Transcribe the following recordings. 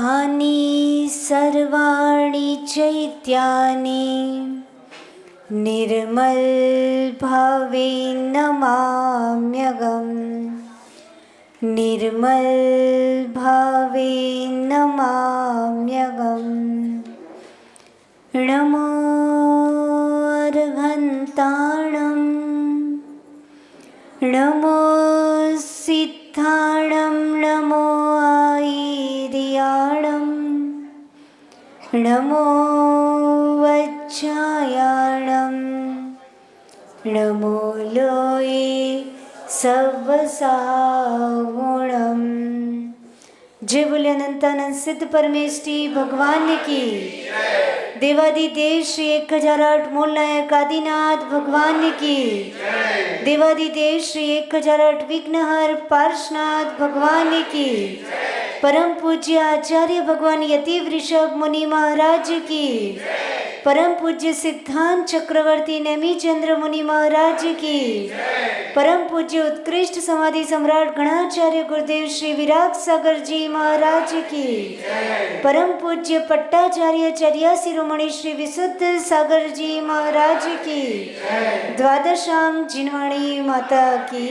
तानि सर्वाणि चैत्यानि निर्मलभावेन नमाम्यहम् निर्मलभावेन नमाम्यहम्। नमो अर्हन्ताणं नमो सिद्धाणं नमो आयर्याणं नमो वज्रायाणं नमो लोये सवसागुणम्। जय बोले अनंतानंद सिद्ध परमेष्ठी भगवान की। देवादिदेव श्री 1008 मूल नायक आदिनाथ भगवान की। देवादिदेव श्री 1008 विघ्नहर पार्श्वनाथ भगवान की। परम पूज्य आचार्य भगवान यति वृषभ मुनि महाराज की। परम पूज्य सिद्धांत चक्रवर्ती नेमी चंद्र मुनि महाराज की। परम पूज्य उत्कृष्ट समाधि सम्राट गणाचार्य गुरुदेव श्री विराग सागर जी महाराज की। परम पूज्य पट्टाचार्य चर्या शिरोमणि श्री विशुद्ध सागर जी महाराज की। द्वादशांग जिनवाणी माता की।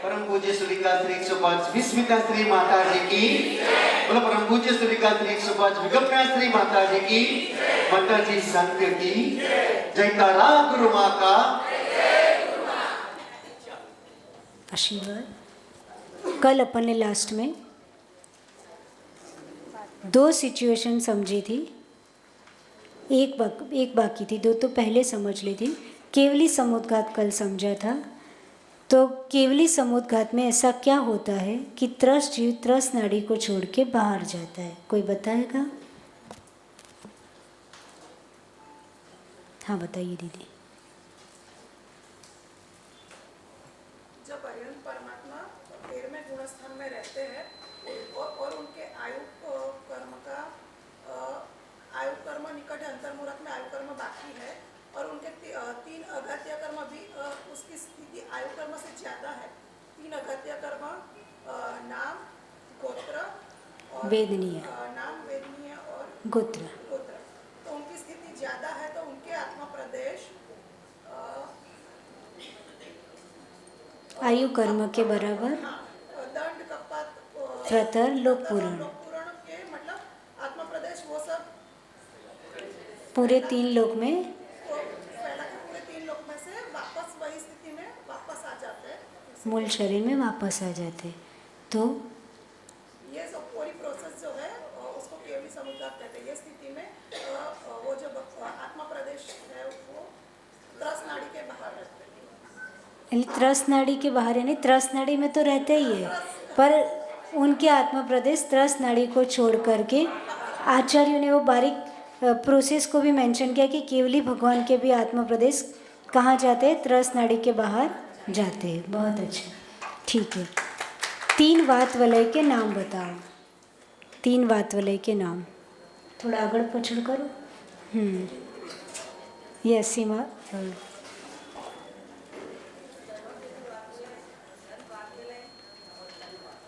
परम पूज्य सुलिका श्री 105 विस्मिता श्री माता जी की। बोलो परम पूज्य सुलिका श्री 105 विगम्या श्री माता जी की। माता जी संत की जयकारा गुरु माँ का आशीर्वाद। कल अपन ने लास्ट में 2 सिचुएशन समझी थी, एक बाकी थी, 2 तो पहले समझ ली थी। केवली समुद्घात कल समझा था। तो केवली समुद्घात में ऐसा क्या होता है कि त्रस जीव त्रस नाड़ी को छोड़ के बाहर जाता है? कोई बताएगा? हाँ बताइए दीदी। जब अयन परमात्मा 13वें गुणस्थान में रहते हैं और उनके आयु कर्म निकट अंतर्मुरख में आयु कर्म बाकी है और उनके 3 अघात्य कर्म भी उसकी स्थिति आयु कर्म से ज़्यादा है। 3 अघात्य कर्म नाम गोत्र और वेदनीय नाम वेदनीय और गोत्र। तो उनकी स्थिति ज़्यादा है तो उनके आत्मा प्रदेश आयु कर्म के बराबर दंड कपात प्रतर लोक पुराण के मतलब आत्मा प्रदेश वो सब पूरे 3 लोक में पहला के पूरे 3 लोक में से वापस वही स्थिति में वापस आ जाते हैं, मूल शरीर में वापस आ जाते। तो ये सब पूरी प्रोसेस जो है उसको केवली समुद्घात कहते हैं। ये स्थिति में वो जो आत्मा प्रदेश है वो त्रस नाड़ी के बाहर रहते हैं। यानी त्रस नाड़ी के बाहर, यानी त्रस नाड़ी में तो रहते ही है, पर उनके आत्मा प्रदेश त्रस नाड़ी को छोड़ करके आचार्यों ने वो बारीक प्रोसेस को भी मेंशन किया कि केवली भगवान के भी आत्मा प्रदेश कहाँ जाते हैं? त्रस नाड़ी के बाहर जाते हैं। बहुत अच्छा, ठीक है। 3 वात वलय के नाम बताओ। 3 वात वलय के नाम थोड़ा आगड़ पछड़ करो। यस सीमा।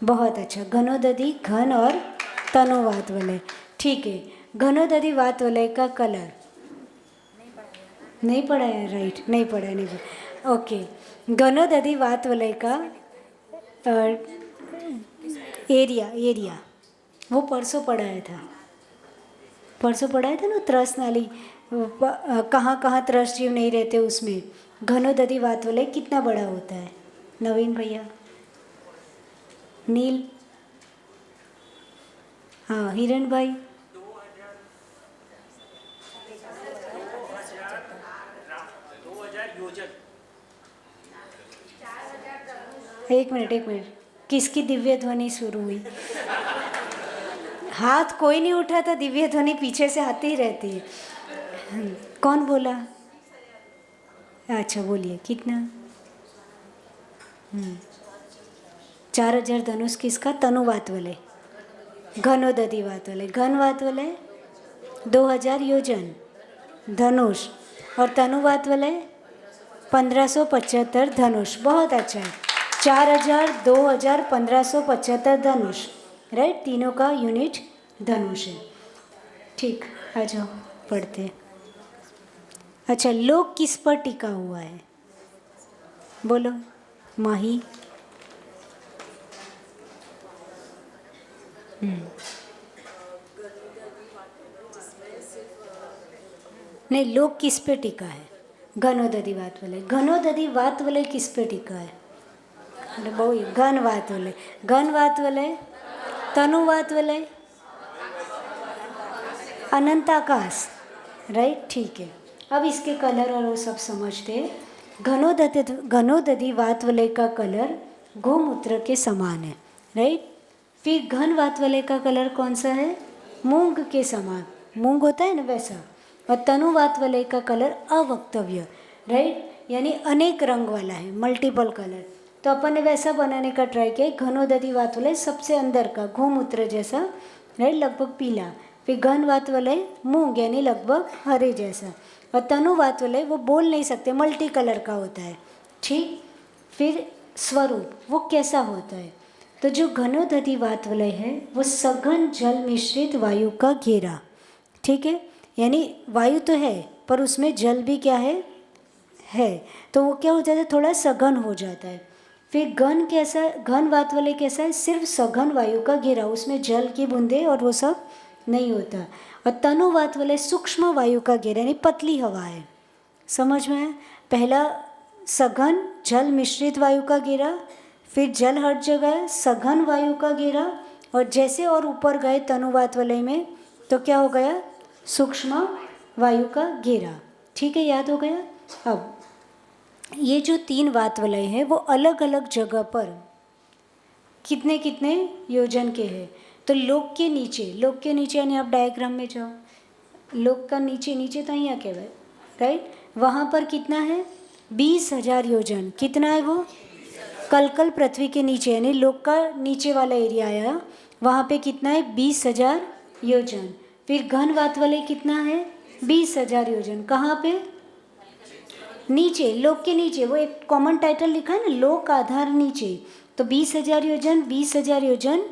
बहुत अच्छा। घनोदधि घन और तनुवात वलय, ठीक है। घनोदधि वात वलय का कलर नहीं पढ़ा है, राइट, नहीं पढ़ा है, नहीं पढ़ा। ओके, घनोदधि वात वलय का एरिया वो परसों पढ़ाया था। परसों पढ़ाया था ना, त्रस नाली कहाँ कहाँ त्रस जीव नहीं रहते उसमें। घनोदधि वात वलय कितना बड़ा होता है? नवीन भैया, नील, हाँ हिरण भाई, 1 मिनट, किसकी दिव्य ध्वनि शुरू हुई? हाथ कोई नहीं उठा था, दिव्य ध्वनि पीछे से आती ही रहती है। कौन बोला? अच्छा बोलिए, कितना? 4000 धनुष किसका? तनुवात वलय। घनोदधि वात वलय, घन वात वलय 2000 योजन धनुष और तनुवात वलय 1575 धनुष। बहुत अच्छा है। 4000, 2000, 1575 धनुष, राइट। तीनों का यूनिट धनुष है। ठीक, आ जाओ पढ़ते हैं। अच्छा, लोक किस पर टिका हुआ है? बोलो माही। नहीं, लोक किस पे टिका है? घनोदधि वात वलय। घनोदधि वात वलय किस पे टिका है? अरे बहु घन वात वलय, घन वात वलय, तनु वात वलय, अनंत आकाश, राइट। ठीक है, अब इसके कलर और वो सब समझते हैं। घनोदधि वात वलय का कलर गोमूत्र के समान है, राइट। फिर घन वात वलय का कलर कौन सा है? मूंग के समान, मूंग होता है ना वैसा। और तनु वात वलय का कलर अवक्तव्य, राइट, यानी अनेक रंग वाला है, मल्टीपल कलर। तो अपन ने वैसा बनाने का ट्राई किया। घनोदधि वात वलय सबसे अंदर का गोमूत्र जैसा, राइट, लगभग पीला। फिर घन वात वलय मूंग यानी लगभग हरे जैसा। और तनु वात वलय वो बोल नहीं सकते, मल्टी कलर का होता है, ठीक। फिर स्वरूप वो कैसा होता है? तो जो घनोदधि वात वलय है वो सघन जल मिश्रित वायु का घेरा, ठीक है, यानी वायु तो है पर उसमें जल भी क्या है, तो वो क्या हो जाता है? थोड़ा सघन हो जाता है। फिर घन कैसा? घन वात वलय कैसा है? सिर्फ सघन वायु का घेरा, उसमें जल की बूंदे और वो सब नहीं होता। और तनु वात वलय सूक्ष्म वायु का घेरा, यानी पतली हवा है। समझ में है? पहला सघन जल मिश्रित वायु का घेरा, फिर जल हर जगह है, सघन वायु का घेरा, और जैसे और ऊपर गए तनु वात वलय में तो क्या हो गया? सूक्ष्म वायु का घेरा, ठीक है, याद हो गया। अब ये जो 3 वात वलय है वो अलग अलग जगह पर कितने कितने योजन के हैं? तो लोक के नीचे यानी आप डायग्राम में जाओ, लोक का नीचे तो यहाँ के भाई, राइट, वहाँ पर कितना है? 20,000 योजन। कितना है वो? कल पृथ्वी के नीचे यानी लोक का नीचे वाला एरिया आया, वहाँ पे कितना है? 20,000 योजन। फिर घन वात वलय कितना है? 20,000 योजन। कहाँ पे? नीचे, लोक के नीचे। वो एक कॉमन टाइटल लिखा है ना, लोक आधार नीचे, तो 20,000 योजन, 20,000 योजन,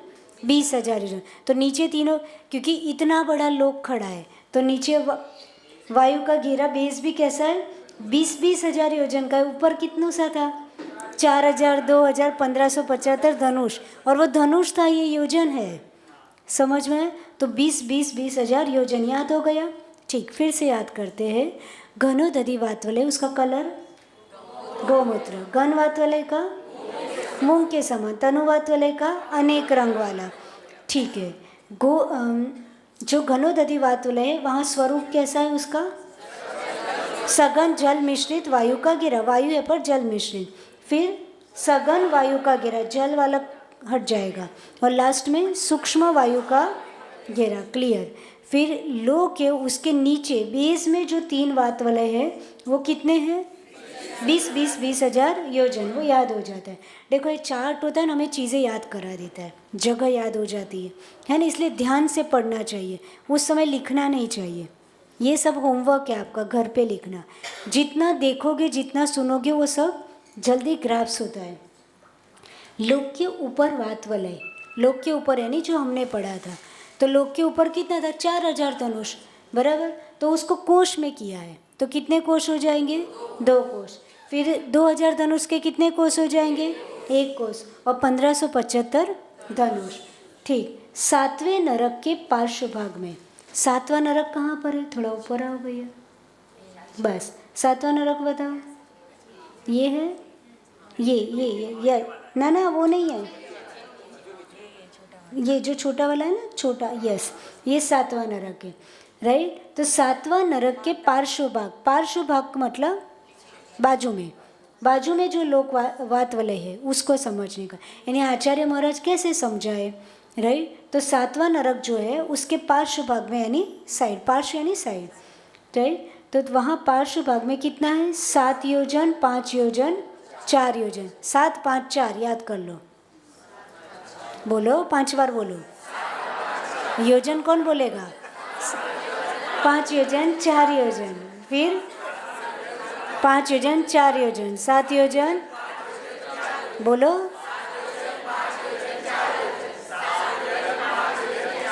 20,000 योजन। तो नीचे तीनों, क्योंकि इतना बड़ा लोक खड़ा है तो नीचे वायु का घेरा बेस भी कैसा है? 20,000 योजन का है। ऊपर कितनों सा था? 4,000, 2,000, 1,575 धनुष, और वो धनुष था, ये योजन है। समझ में? तो 20,000 योजन याद हो गया। ठीक, फिर से याद करते हैं। घनोदधि वात वलय, उसका कलर गोमूत्र। घन वात वलय का मूंग के समान। तनु वात वलय का अनेक रंग वाला, ठीक है। जो घनोदधि वात वलय है वहाँ स्वरूप कैसा है उसका? सघन जल मिश्रित वायु का घेरा, वायु है पर जल मिश्रित। फिर सघन वायु का घेरा, जल वाला हट जाएगा, और लास्ट में सूक्ष्म वायु का घेरा, क्लियर। फिर लो के उसके नीचे बेस में जो 3 वात वलय है वो कितने हैं? 20,000 योजन, वो याद हो जाता है। देखो ये चार्ट होता है ना, हमें चीज़ें याद करा देता है, जगह याद हो जाती है ना, इसलिए ध्यान से पढ़ना चाहिए, उस समय लिखना नहीं चाहिए। ये सब होमवर्क है आपका, घर पे लिखना। जितना देखोगे, जितना सुनोगे, वो सब जल्दी ग्राफ्स होता है। लोक के ऊपर वात वलय, लोक के ऊपर यानी जो हमने पढ़ा था, तो लोक के ऊपर कितना था? 4,000 धनुष, बराबर। तो उसको कोष में किया है, तो कितने कोष हो जाएंगे? 2 कोष। फिर 2,000 धनुष के कितने कोष हो जाएंगे? 1 कोष, और 1,575 धनुष, ठीक। 7वें नरक के पार्श्व भाग में, 7वां नरक कहाँ पर है? थोड़ा ऊपर आओ भैया, बस 7वां नरक बताओ। ये है, ये ना वो नहीं है, ये जो छोटा वाला है ना, छोटा, यस, ये 7वां नरक है, राइट। तो 7वां नरक के पार्श्व भाग मतलब बाजू में जो लोक वात वलय है उसको समझने का, यानी आचार्य महाराज कैसे समझाए, राइट। तो 7वां नरक जो है उसके पार्श्व भाग में, यानी साइड, पार्श्व यानी साइड, राइट। तो वहाँ पार्श्व भाग में कितना है? 7 योजन, 5 योजन, 4 योजन। 7, 5, 4 याद कर लो, बोलो 5 बार बोलो। योजन कौन बोलेगा? 5 योजन, 4 योजन, फिर 5 योजन, 4 योजन, 7 योजन, बोलो।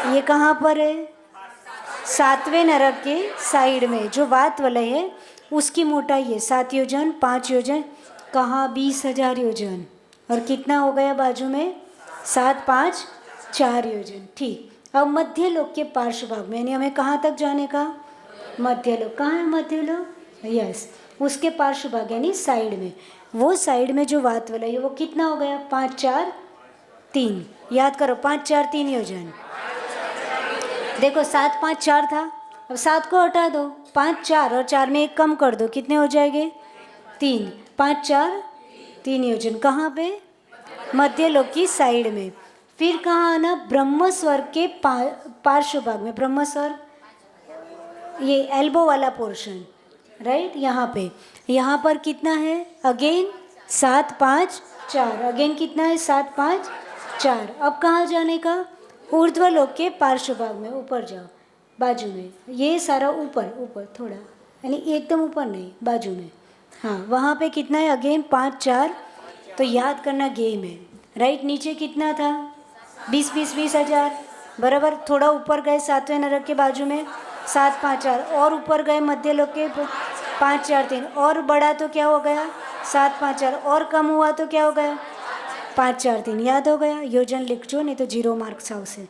ये कहाँ पर है? 7वें नरक के साइड में जो वात वलय है उसकी मोटाई है 7 योजन 5 योजन, कहाँ 20,000 योजन। और कितना हो गया बाजू में? 7 5 4 योजन। ठीक। अब मध्य लोक के पार्श्व भाग में, यानी हमें कहाँ तक जाने का? मध्य लोक। कहाँ है मध्य लोक? यस, उसके पार्श्व भाग यानी साइड में। वो साइड में जो वात वलय है वो कितना हो गया? 5 4 3। याद करो, 5 4 3 योजन। देखो 7 5 4 था, अब 7 को हटा दो, 5 4 और 4 में 1 कम कर दो, कितने हो जाएंगे? 3। 5 4 3 योजन। कहाँ पे? मध्य लोक की साइड में। फिर कहाँ आना? ब्रह्म स्वर के पार्श्व भाग में। ब्रह्म स्वर ये एल्बो वाला पोर्शन, राइट? यहाँ पर कितना है? अगेन 7 5 4। अगेन कितना है? 7 5 4। अब कहाँ जाने का? ऊर्ध्व लोक के पार्श्व भाग में। ऊपर जाओ, बाजू में। ये सारा ऊपर ऊपर थोड़ा, यानी एकदम ऊपर नहीं, बाजू में। हाँ, वहाँ पे कितना है? अगेन 5 4। तो याद करना गेम है, राइट? नीचे कितना था? 20 20 20,000 बराबर। थोड़ा ऊपर गए 7वें नरक के बाजू में 7 5 4, और ऊपर गए मध्य लोक के 5 4 3, और बड़ा तो क्या हो गया? 7 5 4, और कम हुआ तो क्या हो गया? 5 4 3। याद हो गया? योजन लिख जो, नहीं तो 0 मार्क्स हाउस है।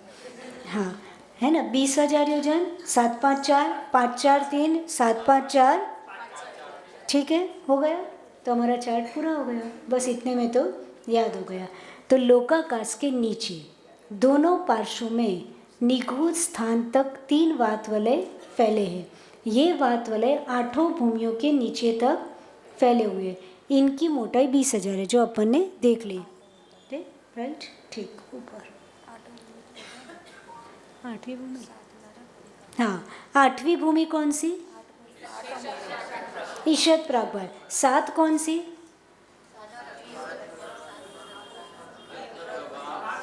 हाँ, है ना? 20,000 योजन, 7 5 4 5 4 3 7 5 4। ठीक है, हो गया? तो हमारा चार्ट पूरा हो गया। बस इतने में तो याद हो गया। तो लोकाकाश के नीचे दोनों पार्श्वों में निगूढ़ स्थान तक 3 वात वलय फैले हैं। ये वात वलय 8 भूमियों के नीचे तक फैले हुए हैं। इनकी मोटाई 20,000 है, जो अपन ने देख ली, राइट? ठीक। ऊपर 8वीं भूमि, हाँ 8वीं भूमि कौन सी? ईशत प्रागभाग। 7 कौन सी?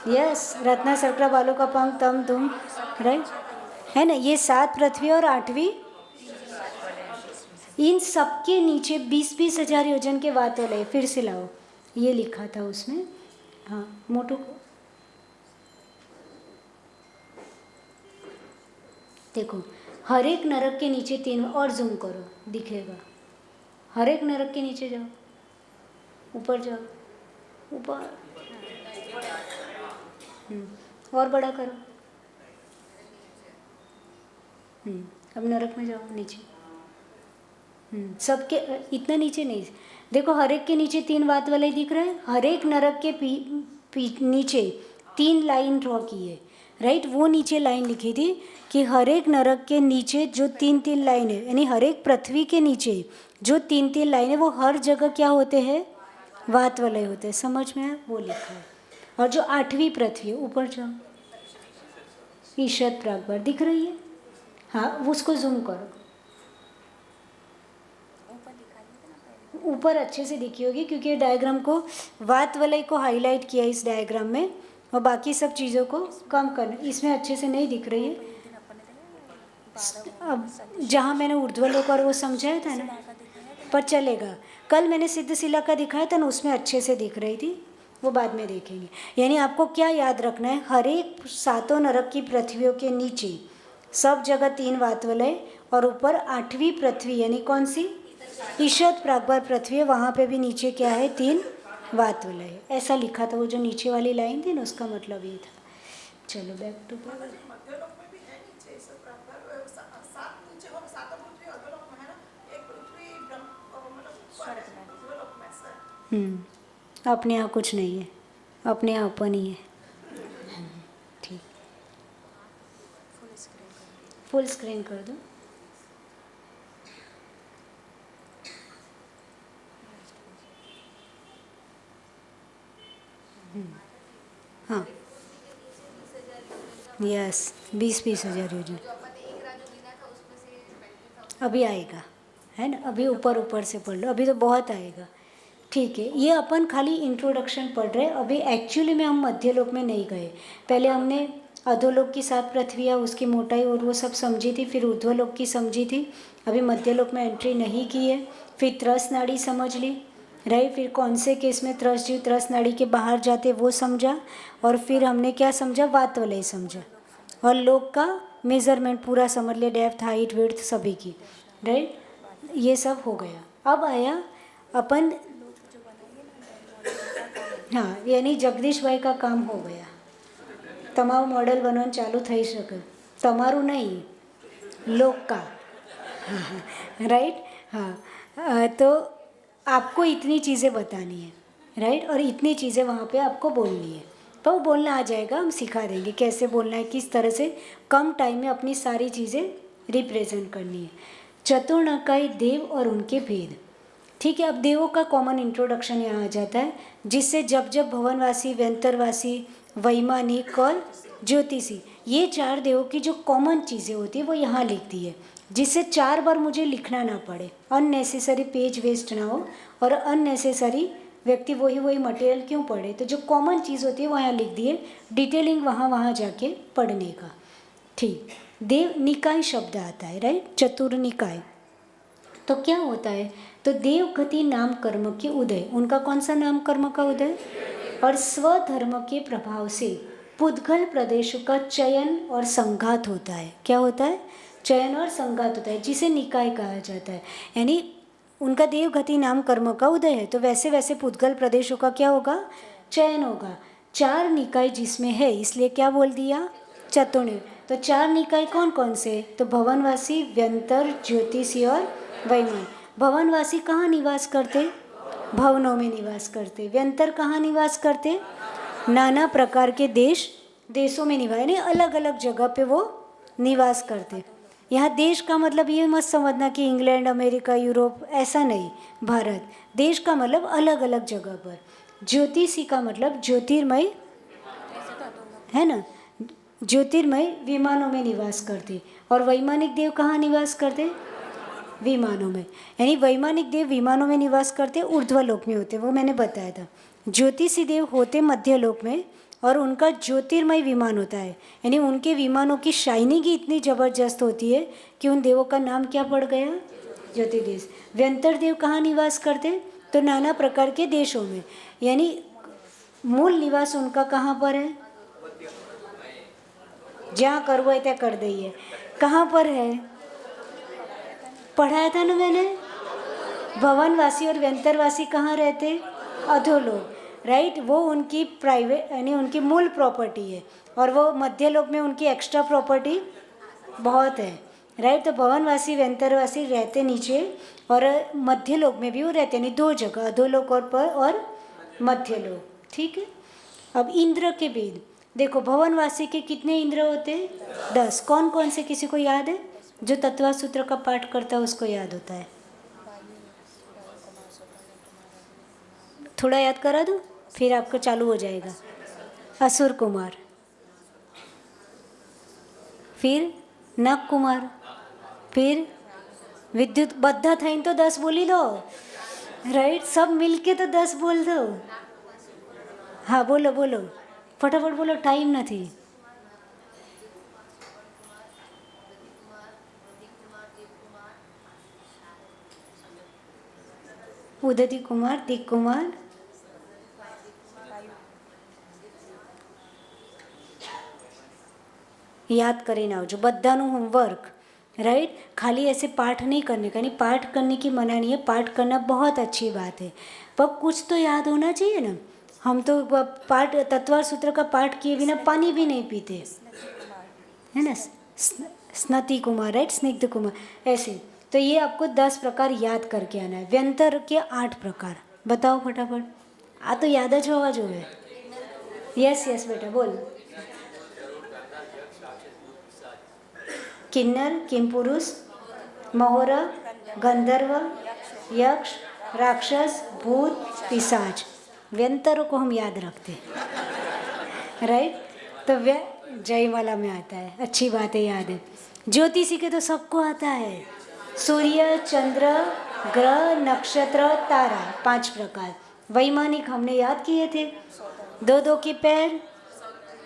यस, रत्ना सर्करा बालों का पंख तम तुम, राइट? है ना? ये 7 पृथ्वी और 8वीं, इन सबके नीचे 20,000 योजन के वात वलय। फिर से लाओ, ये लिखा था उसमें। हाँ, मोटो को देखो, हर एक नरक के नीचे 3, और जूम करो दिखेगा। हर एक नरक के नीचे जाओ, ऊपर जाओ, ऊपर, और बड़ा करो। अब नरक में जाओ, नीचे। सबके इतना नीचे नहीं, देखो हर एक के नीचे 3 वात वलय दिख रहे हैं। हर एक नरक के नीचे 3 लाइन ड्रॉ की है, राइट? वो नीचे लाइन लिखी थी कि हर एक नरक के नीचे जो 3 3 लाइन है, यानी हर एक पृथ्वी के नीचे जो 3 3 लाइन है, वो हर जगह क्या होते हैं? वात वलय होते हैं। समझ में है? वो लिखा है। और जो 8वीं पृथ्वी है, ऊपर जाओ, ईशत प्रागभाग दिख रही है? हाँ, उसको जूम करो, ऊपर अच्छे से दिखी होगी, क्योंकि डायग्राम को, वात वलय को हाईलाइट किया इस डायग्राम में, और बाकी सब चीज़ों को कम करना। इसमें अच्छे से नहीं दिख रही है। अब जहाँ मैंने ऊर्ध्वलोक और वो समझाया था ना, पर चलेगा। कल मैंने सिद्धशिला का दिखाया था ना, उसमें अच्छे से दिख रही थी, वो बाद में देखेंगे। यानी आपको क्या याद रखना है? हर एक 7 नरक की पृथ्वियों के नीचे सब जगह 3 वात वलय, और ऊपर 8वीं पृथ्वी, यानी कौन सी? ईशत प्रागभाग पृथ्वी है, वहाँ पे भी नीचे क्या है? 3 वात वलय। ऐसा लिखा था, वो जो नीचे वाली लाइन थी ना, उसका मतलब ये था। चलो बैक टू बैक। मध्य लोक में भी है नीचे सब प्रागभाग, 7 नीचे और 7 पृथ्वी अधोलोक में है ना, एक पृथ्वी मतलब ऊपर है, ऊर्ध्वलोक में ऐसा है। अपने यहाँ कुछ नहीं है, अपने यहाँ अपन ही है। ठीक, फुल स्क्रीन कर दो। हाँ, यस, 20,000 योजन अभी आएगा, है ना? अभी ऊपर ऊपर से पढ़ लो, अभी तो बहुत आएगा। ठीक है, ये अपन खाली इंट्रोडक्शन पढ़ रहे हैं। अभी एक्चुअली में हम मध्यलोक में नहीं गए। पहले हमने अधोलोक की 7 पृथ्वियाँ, उसकी मोटाई और वो सब समझी थी, फिर ऊर्ध्वलोक की समझी थी। अभी मध्यलोक में एंट्री नहीं की है। फिर त्रस नाड़ी समझ ली, राइट? फिर कौन से केस में त्रस जीव त्रस नाड़ी के बाहर जाते वो समझा, और फिर हमने क्या समझा? वात वलय समझा। और लोक का मेज़रमेंट पूरा समझ ले, डेप्थ हाइट विड्थ सभी की, राइट। ये सब हो गया। अब आया अपन, હા એની જગદીશભાઈ કા કામ હો ગયા. તમારું મોડલ બનવાનું ચાલू થઈ શકે, તમારું नहीं, लोग का, राइट। हाँ, तो आपको इतनी चीज़ें बतानी है, राइट, और इतनी चीज़ें वहाँ पे आपको बोलनी है, तो वो बोलना आ जाएगा, हम सिखा देंगे कैसे बोलना है, किस तरह से कम टाइम में अपनी सारी चीज़ें रिप्रेजेंट करनी है। चतुर्णकाय देव और उनके भेद, ठीक है। अब देवों का कॉमन इंट्रोडक्शन यहाँ आ जाता है, जिससे जब जब भवनवासी, व्यंतरवासी, वैमानिक और ज्योतिषी, ये चार देवों की जो कॉमन चीज़ें होती है वो यहाँ लिख दी है, जिससे 4 बार मुझे लिखना ना पड़े, अननेसेसरी पेज वेस्ट ना हो और अननेसेसरी व्यक्ति वही मटेरियल क्यों पढ़े। तो जो कॉमन चीज़ होती है वो यहाँ लिख दी है, डिटेलिंग वहाँ जाके पढ़ने का, ठीक। देव निकाय शब्द आता है, राइट, चतुर्निकाय। तो क्या होता है, तो देवगति नाम कर्म के उदय, उनका कौन सा नाम कर्म का उदय, और स्वधर्म के प्रभाव से पुद्गल प्रदेशों का चयन और संघात होता है। क्या होता है, चयन और संघात होता है, जिसे निकाय कहा जाता है। यानी उनका देवगति नाम कर्म का उदय है, तो वैसे वैसे पुद्गल प्रदेशों का क्या होगा, चयन होगा। 4 निकाय जिसमें है, इसलिए क्या बोल दिया, चतुर्णी। तो 4 निकाय कौन कौन से, तो भवनवासी, व्यंतर, ज्योतिषी और वैमान। भवनवासी कहाँ निवास करते, भवनों में निवास करते। व्यंतर कहाँ निवास करते, नाना प्रकार के देशों में निवास, यानी अलग अलग जगह पे वो निवास करते। यहाँ देश का मतलब ये मत समझना कि इंग्लैंड, अमेरिका, यूरोप, ऐसा नहीं, भारत। देश का मतलब अलग अलग जगह पर। ज्योतिषी का मतलब ज्योतिर्मय, है ना, ज्योतिर्मय विमानों में निवास करते। और वैमानिक देव कहाँ निवास करते, विमानों में। यानी वैमानिक देव विमानों में निवास करते, ऊर्ध्वलोक में होते, वो मैंने बताया था। ज्योतिषी देव होते मध्यलोक में, और उनका ज्योतिर्मय विमान होता है, यानी उनके विमानों की शाइनिंग ही इतनी ज़बरदस्त होती है कि उन देवों का नाम क्या पड़ गया, ज्योतिदेश। व्यंतर देव कहाँ निवास करते, तो नाना प्रकार के देशों में, यानी मूल निवास उनका कहाँ पर है, जहाँ करवो है त्या कर दइए, कहाँ पर है, पढ़ाया था ना मैंने। भवनवासी और व्यंतरवासी कहाँ रहते, अधोलोक, राइट, वो उनकी प्राइवेट, यानी उनकी मूल प्रॉपर्टी है, और वो मध्यलोक में उनकी एक्स्ट्रा प्रॉपर्टी बहुत है, राइट। तो भवनवासी, व्यंतरवासी रहते नीचे, और मध्यलोक में भी वो रहते, यानी 2 जगह, अधोलोक और मध्यलोक, ठीक है। अब इंद्र के भेद देखो, भवनवासी के कितने इंद्र होते हैं, 10। कौन कौन से, किसी को याद है, जो तत्वा सूत्र का पाठ करता है उसको याद होता है, थोड़ा याद करा दूँ, फिर आपका चालू हो जाएगा। असुर कुमार, फिर नग कुमार, फिर विद्युत, बद्धा थईन तो 10 बोली दो, राइट, सब मिलके तो 10 बोल दो। हाँ बोलो बोलो, फटाफट बोलो, टाइम नहीं। ઉદતી કુમાર, દીક કુમાર, याद કરીને આવજો બધાનું होमवर्क, राइट। खाली ऐसे पाठ नहीं करने का, नहीं, पाठ करने की मना नहीं है, पाठ करना बहुत अच्छी बात है, पर कुछ तो याद होना चाहिए ना। हम तो पाठ, तत्वार सूत्र का पाठ किए बिना पानी भी नहीं पीते, है ना। स्नति कुमार, राइट, स्निग्ध कुमार, ऐसे। तो ये आपको 10 प्रकार याद करके आना है। व्यंतर के 8 प्रकार बताओ फटाफट, आ तो याद ज होवा जोवे। यस यस बेटा बोल। किन्नर, किमपुरुष, महोर, गंधर्व, यक्ष, राक्षस, भूत, पिशाच। व्यंतरों को हम याद रखते हैं, राइट। तो जयमाला में आता है, अच्छी बात है, याद है। ज्योतिषी के तो सबको आता है, सूर्य, चंद्र, ग्रह, नक्षत्र, तारा, 5 प्रकार। वैमानिक हमने याद किए थे, 2 के पैर,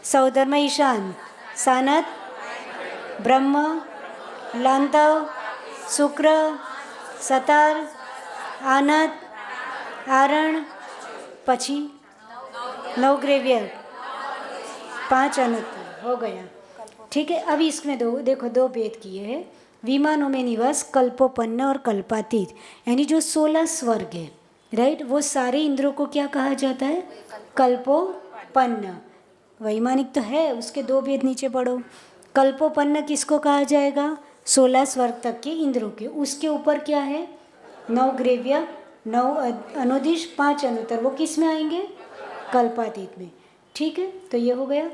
सौधर्म, ईशान, सानत, ब्रह्म, लांतव, शुक्र, सतार, आनत, आरण, पछी 9 ग्रेवियर, 5 अनंत हो गया। ठीक है। अब इसमें देखो दो भेद किए हैं, विमानों में निवास, कल्पोपन्न और कल्पातीत, यानी जो 16 स्वर्ग है, राइट, वो सारे इंद्रों को क्या कहा जाता है? कल्पोपन्न। वैमानिक तो है, उसके दो भेद नीचे पढ़ो। कल्पोपन्न किसको कहा जाएगा? 16 स्वर्ग तक के इंद्रों के। उसके ऊपर क्या है? 9 ग्रेव्य, 9 अनुदिश, 5 अनुतर, वो किस में आएंगे? कल्पातीत में। ठीक है, तो ये हो गया।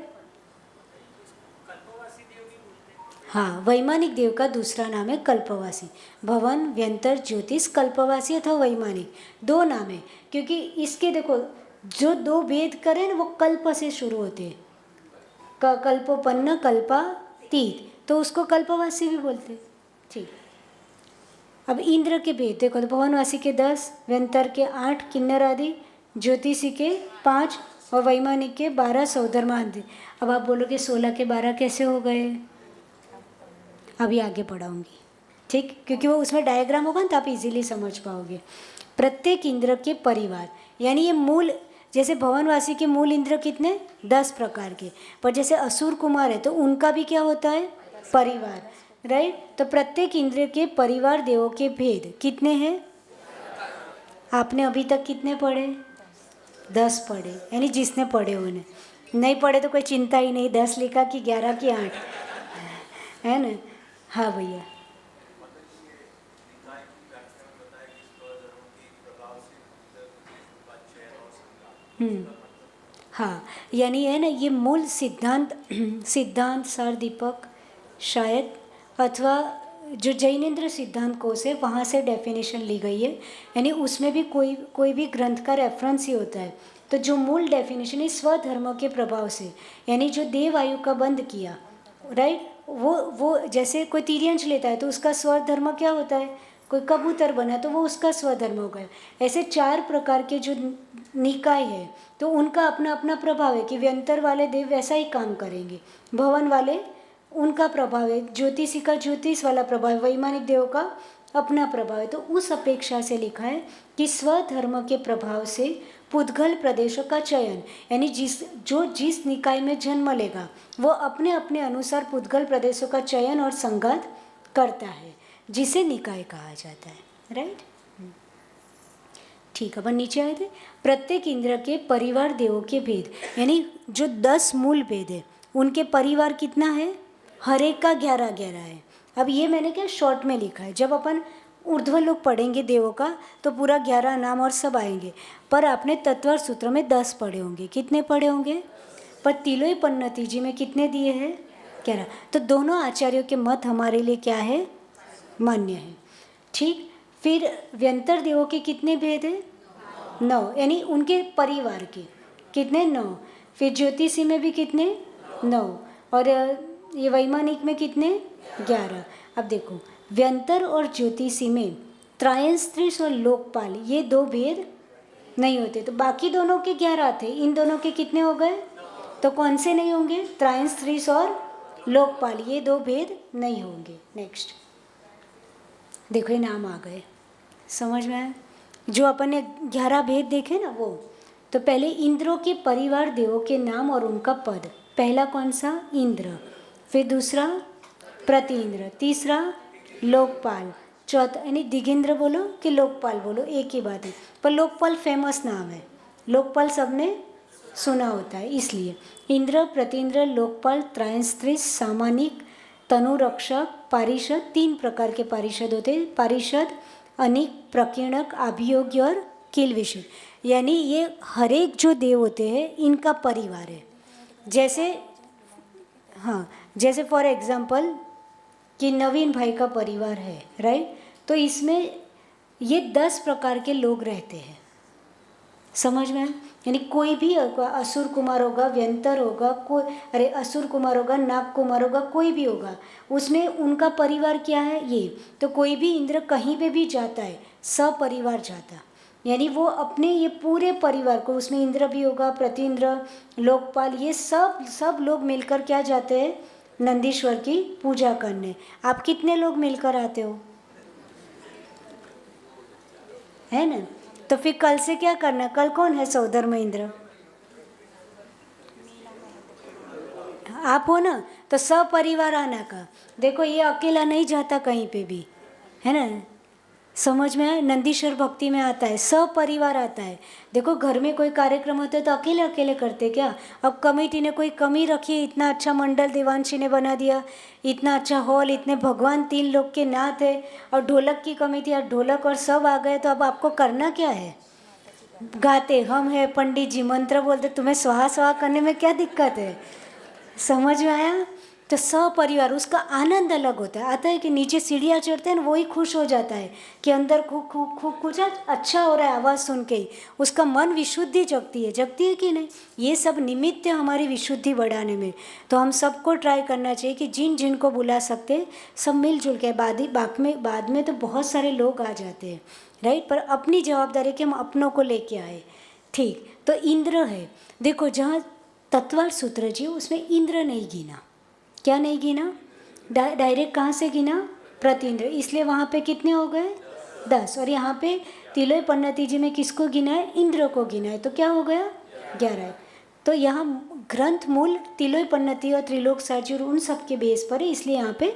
हाँ, वैमानिक देव का दूसरा नाम है कल्पवासी। भवन, व्यंतर, ज्योतिष, कल्पवासी अथवा वैमानिक, दो नाम है, क्योंकि इसके देखो जो दो भेद करें ना वो कल्प से शुरू होते हैं। कल्पोपन्न, कल्पातीत, तो उसको कल्पवासी भी बोलते हैं। ठीक। अब इंद्र के भेद देखो, तो भवनवासी के 10, व्यंतर के 8, किन्नर आदि, ज्योतिषी के 5 और वैमानिक के 12 सौधर्मा आदि। अब आप बोलोगे 16 के 12 कैसे हो गए? अभी आगे पढ़ाऊंगी, ठीक, क्योंकि वो उसमें डायग्राम होगा ना तो आप इजीली समझ पाओगे। प्रत्येक इंद्र के परिवार, यानी ये मूल, जैसे भवनवासी के मूल इंद्र कितने? 10 प्रकार के, पर जैसे असुर कुमार है तो उनका भी क्या होता है? परिवार, राइट। तो प्रत्येक इंद्र के परिवार देवों के भेद कितने हैं? आपने अभी तक कितने पढ़े? 10 पढ़े, यानी जिसने पढ़े उन्हें, नहीं पढ़े तो कोई चिंता ही नहीं, 10 लिखा कि 11 कि 8, है ना। हाँ भैया। हाँ, यानी है ना, ये मूल सिद्धांत सिद्धांत सार दीपक शायद, अथवा जो जैनेन्द्र सिद्धांत कोश है वहाँ से डेफिनेशन ली गई है, यानी उसमें भी कोई भी ग्रंथ का रेफरेंस ही होता है। तो जो मूल डेफिनेशन है स्वधर्म के प्रभाव से, यानी जो देव आयु का बंद किया, राइट, वो जैसे कोई तिर्यंश लेता है तो उसका स्वधर्म क्या होता है? कोई कबूतर बना तो वो उसका स्वधर्म हो गया। ऐसे 4 प्रकार के जो निकाय है तो उनका अपना अपना प्रभाव है कि व्यंतर वाले देव वैसा ही काम करेंगे, भवन वाले उनका प्रभाव है, ज्योतिषी का ज्योतिष वाला प्रभाव है, वैमानिक देव का अपना प्रभाव है। तो उस अपेक्षा से लिखा है कि स्वधर्म के प्रभाव से पुद्गल प्रदेशों का चयन, यानी जिस निकाय में जन्म लेगा वो अपने अपने अनुसार पुद्गल प्रदेशों का चयन और संघात करता है, जिसे निकाय कहा जाता है, राइट। ठीक है, अपन नीचे आए थे। प्रत्येक इंद्र के परिवार देवों के भेद, यानी जो 10 मूल भेद है उनके परिवार कितना है? हर एक का 11-11 है। अब ये मैंने क्या शॉर्ट में लिखा है, जब अपन ऊर्ध्व लोग पढ़ेंगे देवों का तो पूरा 11 नाम और सब आएंगे, पर आपने तत्वर सूत्र में 10 पढ़े होंगे। कितने पढ़े होंगे? पर तिलोई पन्नति जी में कितने दिए हैं? 11। तो दोनों आचार्यों के मत हमारे लिए क्या है? मान्य है। ठीक। फिर व्यंतर देवों के कितने भेद है? 9, यानी उनके परिवार के कितने? 9। फिर ज्योतिषी में भी कितने? 9। और ये वैमानिक में कितने? 11। अब देखो, व्यंतर और ज्योतिषी में त्रायस्त्रिश और लोकपाल ये 2 भेद नहीं होते, तो बाकी दोनों के 11 थे, इन दोनों के कितने हो गए? तो कौन से नहीं होंगे? त्रायस्त्रिश और लोकपाल, ये 2 भेद नहीं होंगे। नेक्स्ट देखो, ये नाम आ गए, समझ में आया? जो अपन ने 11 भेद देखे ना वो, तो पहले इंद्रों के परिवार देवों के नाम और उनका पद। पहला कौन सा? इंद्र। फिर दूसरा प्रतीन्द्र, तीसरा लोकपाल, चौथा, यानी दिगेंद्र बोलो कि लोकपाल बोलो एक ही बात है, पर लोकपाल फेमस नाम है, लोकपाल सबने सुना होता है, इसलिए इंद्र, प्रतीन्द्र, लोकपाल, त्रायस्त्रिश, सामानिक, तनुरक्षक, पारिषद, 3 प्रकार के पारिषद होते हैं। पारिषद, अनिक, प्रकीर्णक, अभियोग्य और किलविषय, यानी ये हर एक जो देव होते हैं इनका परिवार है। जैसे हाँ, जैसे फॉर एग्जाम्पल कि नवीन भाई का परिवार है, राइट, तो इसमें ये 10 प्रकार के लोग रहते हैं, समझ में? यानी कोई भी होगा, असुर कुमार होगा, व्यंतर होगा, कोई असुर कुमार होगा, नाग कुमार होगा, कोई भी होगा, उसमें उनका परिवार क्या है? ये। तो कोई भी इंद्र कहीं पे भी जाता है सपरिवार जाता, यानी वो अपने ये पूरे परिवार को, उसमें इंद्र भी होगा, प्रतीन्द्र, लोकपाल, ये सब लोग मिलकर क्या जाते हैं? नंदीश्वर की पूजा करने। आप कितने लोग मिलकर आते हो? है ना? तो फिर कल से क्या करना? कल कौन है सौधर्म इंद्र? आप हो ना? तो सपरिवार आना का, देखो ये अकेला नहीं जाता कहीं पे भी, है ना। समझ में आया, नंदीश्वर भक्ति में आता है सपरिवार आता है। देखो घर में कोई कार्यक्रम होता है तो अकेले अकेले करते क्या, अब कमेटी ने कोई कमी रखी, इतना अच्छा मंडल देवांशी ने बना दिया, इतना अच्छा हॉल, इतने भगवान 3 लोग के नाथ है, और ढोलक की कमी थी, और ढोलक और सब आ गए, तो अब आपको करना क्या है, गाते हम है, पंडित जी मंत्र बोलते, तुम्हें स्वाहा स्वाहा करने में क्या दिक्कत है। समझ में आया। तो सपरिवार उसका आनंद अलग होता है, आता है कि नीचे सीढ़ियाँ चढ़ते हैं, वही खुश हो जाता है कि अंदर खूब खूब खूब कुछ अच्छा हो रहा है, आवाज़ सुन के ही उसका मन विशुद्धि जगती है कि नहीं। ये सब निमित्त है हमारी विशुद्धि बढ़ाने में। तो हम सबको ट्राई करना चाहिए कि जिन जिन को बुला सकते सब मिलजुल के, बाद में तो बहुत सारे लोग आ जाते हैं, राइट, पर अपनी जवाबदारी कि हम अपनों को लेके आए। ठीक, तो इंद्र है, देखो जहाँ तत्वार सूत्र जी उसमें इंद्र नहीं गिना, क्या नहीं गिना, डायरेक्ट कहाँ से गिना, प्रतीन्द्र, इसलिए वहाँ पे कितने हो गए 10, और यहाँ पे तिलय पन्नति जी में किसको गिना है, इंद्र को गिना है, तो क्या हो गया 11। तो यहाँ ग्रंथ मूल तिलय पन्नति और त्रिलोक साजी और उन सब के बेस पर है, इसलिए यहाँ पे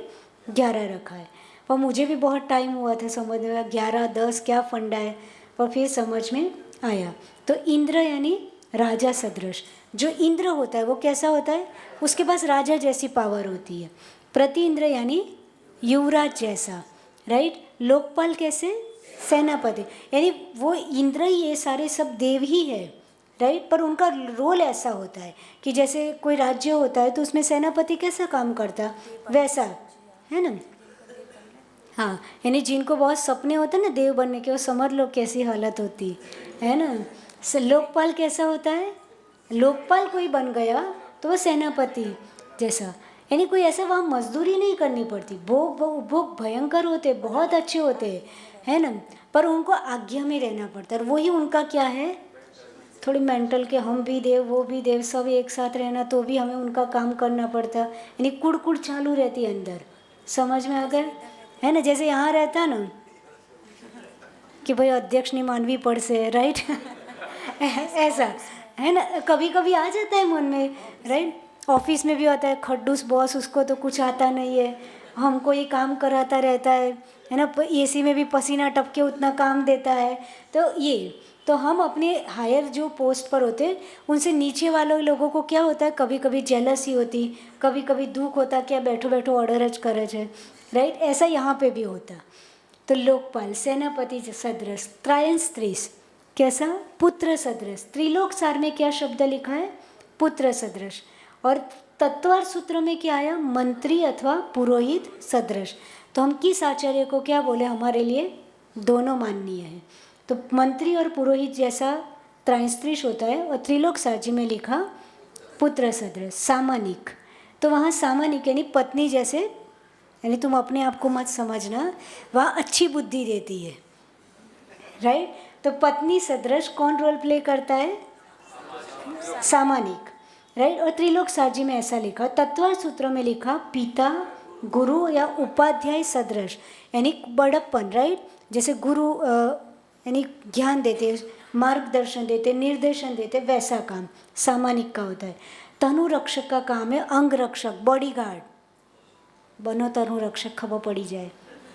11 रखा है। और मुझे भी बहुत टाइम हुआ था समझ में, 11 10 क्या फंडा है, और फिर समझ में आया। तो इंद्र यानी राजा सदृश, जो इंद्र होता है वो कैसा होता है, उसके पास राजा जैसी पावर होती है। प्रति इंद्र यानी युवराज जैसा, राइट। लोकपाल कैसे, सेनापति, यानी वो इंद्र ही ये सारे सब देव ही है, राइट, पर उनका रोल ऐसा होता है कि जैसे कोई राज्य होता है तो उसमें सेनापति कैसा काम करता वैसा, है ना। हाँ, यानी जिनको बहुत सपने होते हैं ना देव बनने के, वो समझ लो कैसी हालत होती है ना। लोकपाल कैसा होता है, लोकपाल कोई बन गया तो वो सेनापति जैसा, यानी कोई ऐसा वहाँ मजदूरी नहीं करनी पड़ती, भोग भयंकर होते, बहुत अच्छे होते, है ना, पर उनको आज्ञा में रहना पड़ता है। और वही उनका क्या है, थोड़ी मेंटल के, हम भी देव वो भी देव, सब एक साथ रहना, तो भी हमें उनका काम करना पड़ता, यानी कुड़ चालू रहती है अंदर। समझ में आ गया, है ना। जैसे यहाँ रहता ना कि भाई अध्यक्ष नहीं मानवी पड़ से, राइट ऐसा है ना, कभी कभी आ जाता है मन में, राइट। ऑफिस में भी होता है खड्डूस बॉस, उसको तो कुछ आता नहीं है, हमको ये काम कराता रहता है ना, एसी में भी पसीना टपके उतना काम देता है। तो हम अपने हायर जो पोस्ट पर होते हैं उनसे नीचे वालों लोगों को क्या होता है, कभी कभी जेलसी होती, कभी कभी दुख होता, क्या बैठो बैठो ऑर्डरज करज है, राइट, ऐसा यहाँ पे भी होता। तो लोकपाल, सेनापति सदृश, त्रायन स्त्रीस कैसा, पुत्र सदृश, त्रिलोक सार में क्या शब्द लिखा है, पुत्र सदृश, और तत्वार सूत्र में क्या आया, मंत्री अथवा पुरोहित सदृश। तो हम किस आचार्य को क्या बोले, हमारे लिए दोनों माननीय है। तो मंत्री और पुरोहित जैसा त्रायस्त्रीश होता है, और त्रिलोक साजी में लिखा पुत्र सदृश। सामानिक, तो वहाँ सामानिक यानी पत्नी जैसे, यानी तुम अपने आप को मत समझना, वहाँ अच्छी बुद्धि देती है, राइट। तो पत्नी सदृश कौन रोल प्ले करता है, सामानिक, राइट। और त्रिलोक साजी में ऐसा लिखा, तत्वार सूत्र में लिखा पिता गुरु या उपाध्याय सदृश, यानी बड़प्पन, राइट। जैसे गुरु यानी ज्ञान देते, मार्गदर्शन देते, निर्देशन देते, वैसा काम सामानिक का होता है। तनु रक्षक का काम है अंग रक्षक, बॉडीगार्ड बनो, तनु रक्षक खबर पड़ी जाए,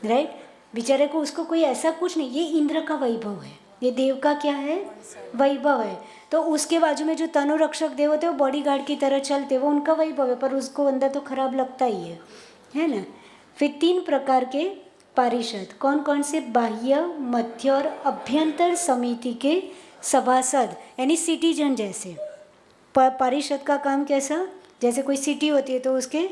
राइट। बेचारे को उसको कोई ऐसा कुछ नहीं, ये इंद्र का वैभव है, ये देव का क्या है, वैभव है। तो उसके बाजू में जो तनु रक्षक देव होते हैं वो बॉडीगार्ड की तरह चलते, वो उनका वैभव है, पर उसको अंदर तो खराब लगता ही है ना। फिर 3 प्रकार के पारिषद, कौन कौन से, बाह्य, मध्य और अभ्यंतर समिति के सभासद, यानी सिटीजन जैसे। पारिषद का काम कैसा, जैसे कोई सिटी होती है तो उसके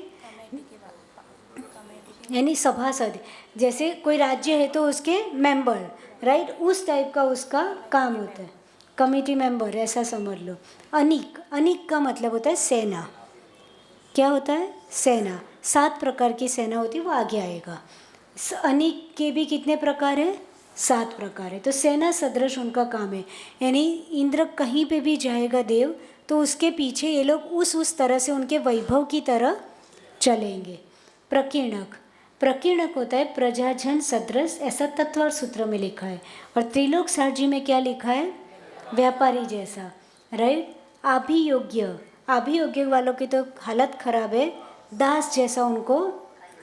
यानी सभासद, जैसे कोई राज्य है तो उसके मेंबर, राइट, उस टाइप का उसका काम होता है, कमिटी मेंबर ऐसा समझ लो। अनिक, अनिक का मतलब होता है सेना, क्या होता है, सेना। 7 प्रकार की सेना होती है, वो आगे आएगा। अनिक के भी कितने प्रकार है, 7 प्रकार है। तो सेना सदृश उनका काम है, यानी इंद्र कहीं पे भी जाएगा देव, तो उसके पीछे ये लोग उस तरह से उनके वैभव की तरह चलेंगे। प्रकीर्णक, प्रकीर्णक होता है प्रजाजन सदृश, ऐसा तत्वार सूत्र में लिखा है। और त्रिलोक सारजी में क्या लिखा है, व्यापारी जैसा, राइट। अभियोग्य, अभियोग्य वालों की तो हालत खराब है, दास जैसा उनको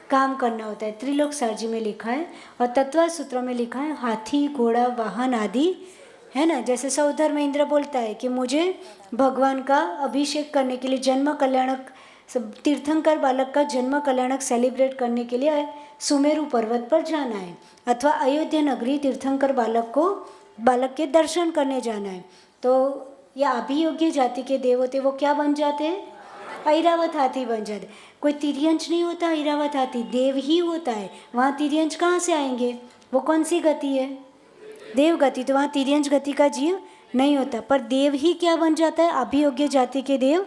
काम करना होता है। त्रिलोक सारजी में लिखा है और तत्व सूत्र में लिखा है हाथी घोड़ा वाहन आदि, है ना। जैसे सौधर्म इंद्र बोलता है कि मुझे भगवान का अभिषेक करने के लिए जन्म कल्याणक तीर्थंकर बालक का जन्म कल्याणक सेलिब्रेट करने के लिए सुमेरु पर्वत पर जाना है, अथवा अयोध्या नगरी तीर्थंकर बालक के दर्शन करने जाना है। तो या अभियोग्य जाति के देव होते वो क्या बन जाते हैं? ऐरावत हाथी बन जाते। कोई तिर्यंश नहीं होता ऐरावत हाथी, देव ही होता है। वहाँ तिर्यंश कहाँ से आएंगे? वो कौन सी गति है? देव गति। तो वहाँ तिर्यंश गति का जीव नहीं होता, पर देव ही क्या बन जाता है? अभियोग्य जाति के देव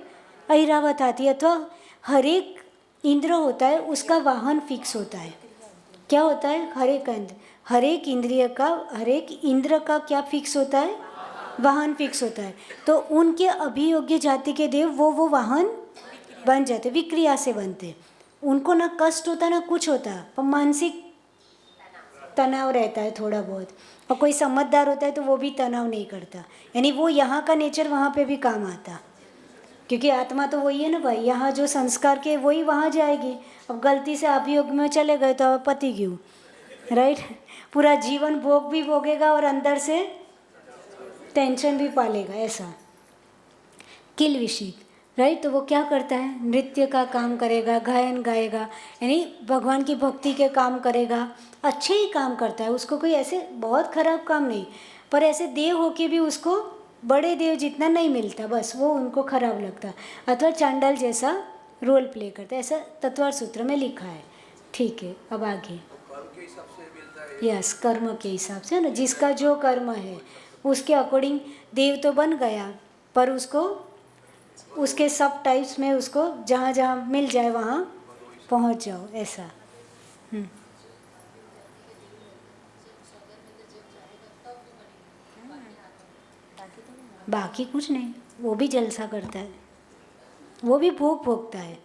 ऐरावत हाथी। अथवा हर एक इंद्र होता है उसका वाहन फिक्स होता है। क्या होता है? हर एक इंद्र का क्या फिक्स होता है? वाहन फिक्स होता है। तो उनके अभियोग्य जाति के देव वो वाहन बन जाते, विक्रिया से बनते। उनको ना कष्ट होता ना कुछ होता, पर मानसिक तनाव रहता है थोड़ा बहुत। और कोई समझदार होता है तो वो भी तनाव नहीं करता, यानी वो यहाँ का नेचर वहाँ पे भी काम आता, क्योंकि आत्मा तो वही है ना भाई। यहाँ जो संस्कार के वही वहाँ जाएगी। अब गलती से अभियोग में चले गए तो पति क्यों, राइट। पूरा जीवन भोग भी भोगेगा और अंदर से टेंशन भी पालेगा, ऐसा किल विषित, राइट। तो वो क्या करता है? नृत्य का काम करेगा, गायन गाएगा, यानी भगवान की भक्ति के काम करेगा। अच्छे ही काम करता है, उसको कोई ऐसे बहुत खराब काम नहीं। पर ऐसे देव होके भी उसको बड़े देव जितना नहीं मिलता, बस वो उनको खराब लगता, अथवा चांडाल जैसा रोल प्ले करता है, ऐसा तत्वार सूत्र में लिखा है। ठीक है, अब आगे। यस, कर्म के हिसाब से ना, जिसका जो कर्म है उसके अकॉर्डिंग देव तो बन गया, पर उसको उसके सब टाइप्स में उसको जहाँ जहाँ मिल जाए वहाँ पहुँच जाओ, ऐसा। बाकी कुछ नहीं, वो भी जलसा करता है, वो भी भोग भोगता है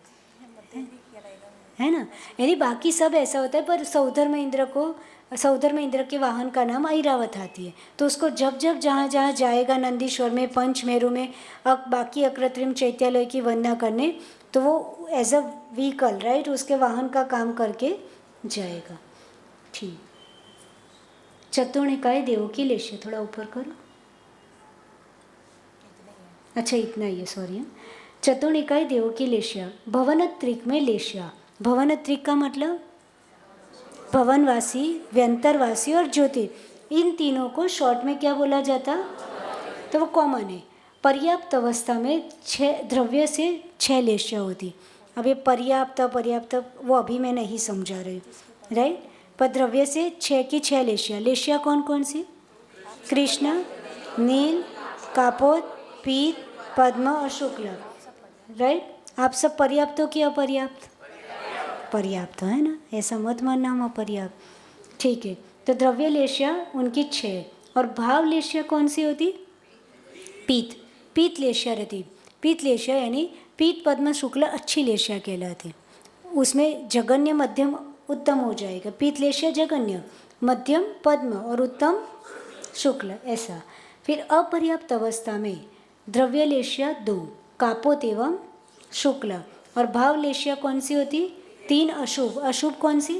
ना। यानी बाकी सब ऐसा होता है, पर सौधर्म इंद्र के वाहन का नाम ऐरावत हाथी है। तो उसको जब जब जहाँ जहाँ जाएगा, नंदीश्वर में, पंचमेरु में, बाकी अकृत्रिम चैत्यालय की वंदना करने, तो वो एज अ व्हीकल, राइट, उसके वाहन का काम करके जाएगा। ठीक। चतुर्निकाय देवों की लेश्य, थोड़ा ऊपर करो। अच्छा, इतना ही है, सॉरी। चतुर्निकाय देवों की लेश्या, भवनत्रिक में लेश्या। भवनत्रिक का मतलब भवनवासी, व्यंतरवासी और ज्योति, इन तीनों को शॉर्ट में क्या बोला जाता? तो वो कॉमन है। पर्याप्त अवस्था में 6 द्रव्य से 6 लेश्या होती। अब ये पर्याप्त वो अभी मैं नहीं समझा रही, राइट। पर द्रव्य से 6 की 6 लेश्या। लेश्या कौन कौन सी? कृष्ण, नील, कापोत, पीत, पद्म और शुक्ल, राइट। आप सब पर्याप्त हो कि अपर्याप्त? पर्याप्त है ना, ऐसा मत मानना हम अपर्याप्त। ठीक है, तो द्रव्य लेश्या उनकी 6, और भाव लेश्या कौन सी होती? पीत लेश्या रहती। पीत लेश्या यानी पीत, पद्म, शुक्ल अच्छी लेश्या कहलाती। उसमें जगन्य, मध्यम, उत्तम हो जाएगा। पीत लेश्या जगन्य, मध्यम पद्म और उत्तम शुक्ल, ऐसा। फिर अपर्याप्त अवस्था में द्रव्य लेश्या 2, कापोत एवं शुक्ल, और भाव लेश्या कौन सी होती? 3 अशुभ। अशुभ कौन सी?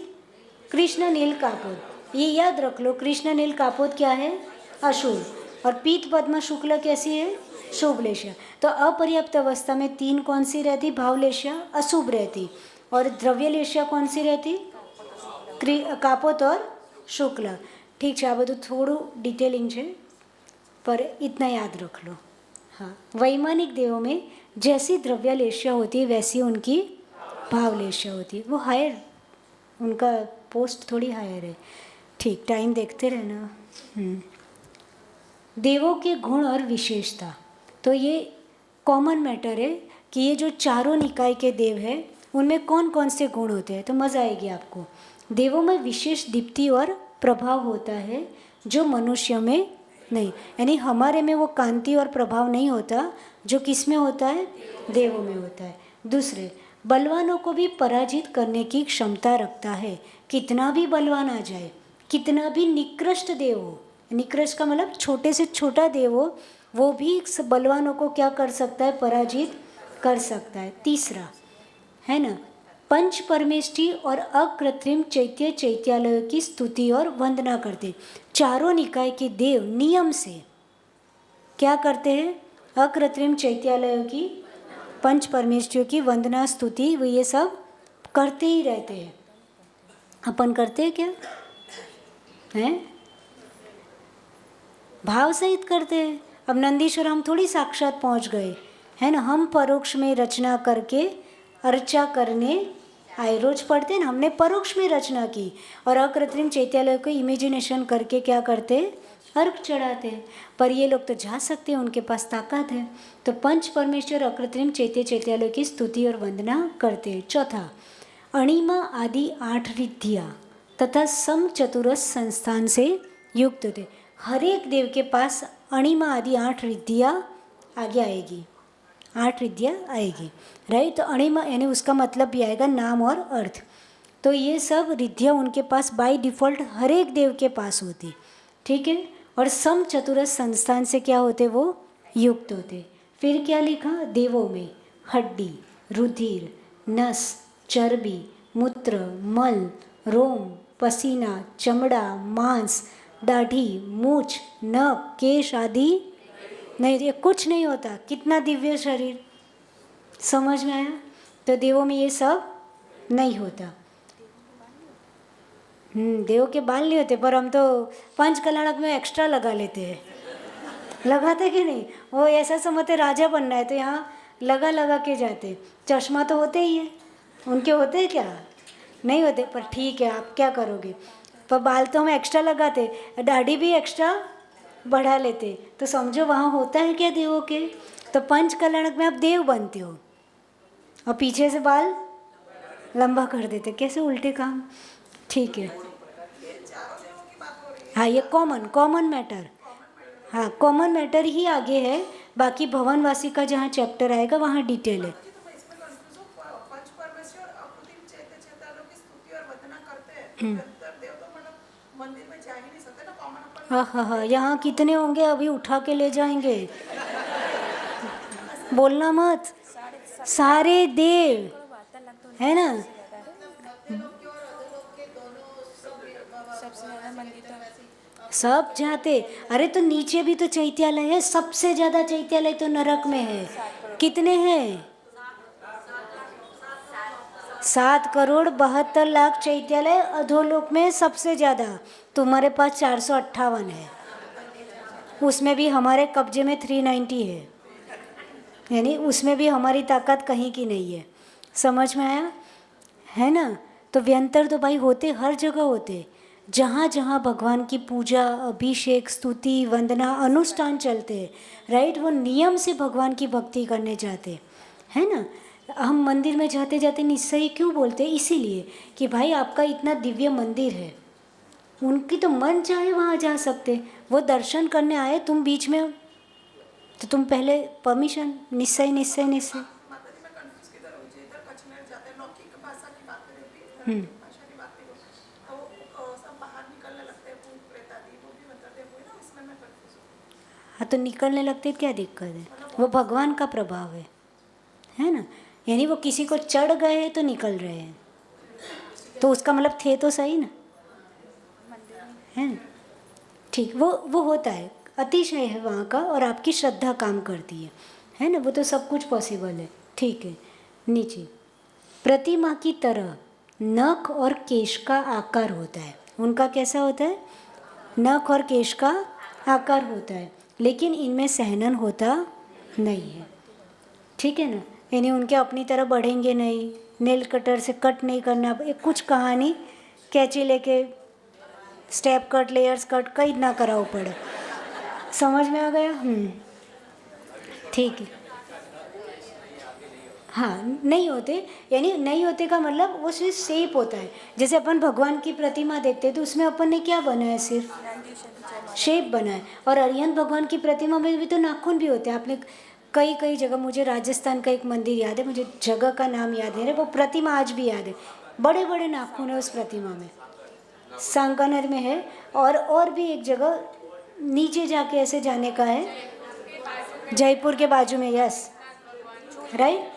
कृष्ण, नील, कापोत। ये याद रख लो, कृष्ण, नील, कापोत क्या है? अशुभ। और पीत, पद्म, शुक्ल कैसी है? शुभ लेश्या। तो अपर्याप्त अवस्था में 3 कौन सी रहती? भाव लेश्या अशुभ रहती, और द्रव्य लेश्या कौन सी रहती? कापोत और शुक्ल। ठीक है, आ બધું થોડું ડિટેલિંગ છે, पर इतना याद रख लो। हाँ, वैमानिक देवों में जैसी द्रव्य लेश्या होती है वैसी उनकी भाव लेश्या होती है। वो हायर, उनका पोस्ट थोड़ी हायर है। ठीक, टाइम देखते रहना। देवों के गुण और विशेषता, तो ये कॉमन मैटर है कि ये जो चारों निकाय के देव हैं उनमें कौन कौन से गुण होते हैं, तो मज़ा आएगी आपको। देवों में विशेष दीप्ति और प्रभाव होता है जो मनुष्य में नहीं, यानी हमारे में वो कांति और प्रभाव नहीं होता जो किस में होता है? देवों में होता है। दूसरे, बलवानों को भी पराजित करने की क्षमता रखता है। कितना भी बलवान आ जाए, कितना भी निकृष्ट देव हो, निकृष्ट का मतलब छोटे से छोटा देव हो, वो भी बलवानों को क्या कर सकता है? पराजित कर सकता है। तीसरा है ना, पंच परमेष्ठी और अकृत्रिम चैत्य चैत्यालयों की स्तुति और वंदना करते। चारों निकाय के देव नियम से क्या करते हैं? अकृत्रिम चैत्यालयों की, पंच परमेष्ठियों की वंदना स्तुति वो ये सब करते ही रहते हैं। अपन करते हैं क्या? हैं? भाव सहित करते हैं। अब नंदीश्वर हम थोड़ी साक्षात पहुंच गए, है ना, हम परोक्ष में रचना करके अर्चा करने आए। रोज पढ़ते हैं ना, हमने परोक्ष में रचना की और अकृत्रिम चैत्यालय को इमेजिनेशन करके क्या करते? अर्घ चढ़ाते हैं। पर ये लोग तो जा सकते हैं, उनके पास ताकत है। तो पंच परमेश्वर अकृत्रिम चैत्य चैत्यालय की स्तुति और वंदना करते हैं। चौथा, अणिमा आदि 8 रिद्धियाँ तथा सम चतुरस संस्थान से युक्त होते। हर एक देव के पास अणिमा आदि 8 रिद्धियाँ आगे आएगी, 8 रिद्धियाँ आएगी, राइट। तो अणिमा यानी उसका मतलब भी आएगा नाम और अर्थ। तो ये सब रिद्धियाँ उनके पास बाय डिफ़ॉल्ट हर एक देव के पास होती, ठीक है। और सम चतुरस संस्थान से क्या होते? वो युक्त होते। फिर क्या लिखा? देवों में हड्डी, रुधिर, नस, चर्बी, मूत्र, मल, रोम, पसीना, चमड़ा, मांस, दाढ़ी, मूछ, नख, केश आदि नहीं, ये कुछ नहीं होता। कितना दिव्य शरीर, समझ में आया? तो देवों में ये सब नहीं होता। देवों के बाल नहीं होते, पर हम तो पंच कल्याणक में एक्स्ट्रा लगा लेते हैं। लगाते कि नहीं? वो ऐसा समझते राजा बनना है तो यहाँ लगा लगा के जाते। चश्मा तो होते ही है, उनके होते हैं क्या? नहीं होते, पर ठीक है, आप क्या करोगे। पर बाल तो हम एक्स्ट्रा लगाते, दाढ़ी भी एक्स्ट्रा बढ़ा लेते। तो समझो वहाँ होता है क्या देवों के? तो पंच कल्याणक में आप देव बनते हो और पीछे से बाल लंबा कर देते। कैसे उल्टे काम, ठीक है। हाँ, ये कॉमन मैटर, हाँ कॉमन मैटर ही आगे है। बाकी भवनवासी का जहाँ चैप्टर आएगा वहाँ डिटेल है। पंच परमेश्वर अकृत्रिम चैत्य चैत्यालयों की स्तुति और वंदना करते हैं। देव तो मतलब मंदिर में जा ही नहीं सकते ना, कॉमन अपन। हाँ, यहाँ कितने होंगे? अभी उठा के ले जाएंगे, बोलना मत। सारे देव है ना, सब जाते। अरे तो नीचे भी तो चैत्यालय है, सबसे ज्यादा चैत्यालय तो नरक में है। कितने हैं? 7,72,00,000 चैत्यालय अधोलोक में सबसे ज़्यादा। तुम्हारे पास 458 है, उसमें भी हमारे कब्जे में 390 है, यानी उसमें भी हमारी ताकत कहीं की नहीं है। समझ में आया है ना? तो व्यंतर तो भाई होते हर जगह होते, जहाँ जहाँ भगवान की पूजा, अभिषेक, स्तुति, वंदना, अनुष्ठान चलते हैं, राइट। वो नियम से भगवान की भक्ति करने जाते है ना। हम मंदिर में जाते जाते निश्चय क्यों बोलते? इसीलिए कि भाई आपका इतना दिव्य मंदिर है, उनकी तो मन चाहे वहाँ जा सकते, वो दर्शन करने आए, तुम बीच में, तो तुम पहले परमिशन, निश्चय। माता जी मैं कंफ्यूज किधर हूँ, इधर कचनेर जाते हैं, लौकिक भाषा की बातें रहती है, भाषा की बातें हो, तो सब बाहर निकलने लगते हैं, भूत प्रेत आदि, वो भी बताते हुए ना, इसमें मैं कंफ्यूज हूँ। हाँ, तो निकलने लगते क्या दिक्कत है? वो भगवान का प्रभाव है ना। यानी वो किसी को चढ़ गए हैं तो निकल रहे हैं, तो उसका मतलब थे तो सही ना, है ना। ठीक, वो होता है, अतिशय है वहाँ का, और आपकी श्रद्धा काम करती है ना। वो तो सब कुछ पॉसिबल है, ठीक है। नीचे प्रतिमा की तरह नख और केश का आकार होता है। उनका कैसा होता है? नख और केश का आकार होता है, लेकिन इनमें सहनन होता नहीं है, ठीक है ना। यानी उनके अपनी तरह बढ़ेंगे नहीं, नेल कटर से कट नहीं करना, कुछ कहानी कैंची लेके स्टेप कट, लेयर्स कट कहीं ना कराओ पड़े। समझ में आ गया? ठीक है। हाँ, नहीं होते, यानी नहीं होते का मतलब वो सिर्फ शेप होता है। जैसे अपन भगवान की प्रतिमा देखते हैं तो उसमें अपन ने क्या बनाया? सिर्फ शेप बनाया। और अरिहंत भगवान की प्रतिमा में भी तो नाखून भी होते हैं। आपने कई जगह, मुझे राजस्थान का एक मंदिर याद है, मुझे जगह का नाम याद है, वो प्रतिमा आज भी याद है, बड़े बड़े नाखून है उस प्रतिमा में, सांगानेर में है। और भी एक जगह नीचे जाके ऐसे जाने का है, जयपुर के बाजू में, yes right,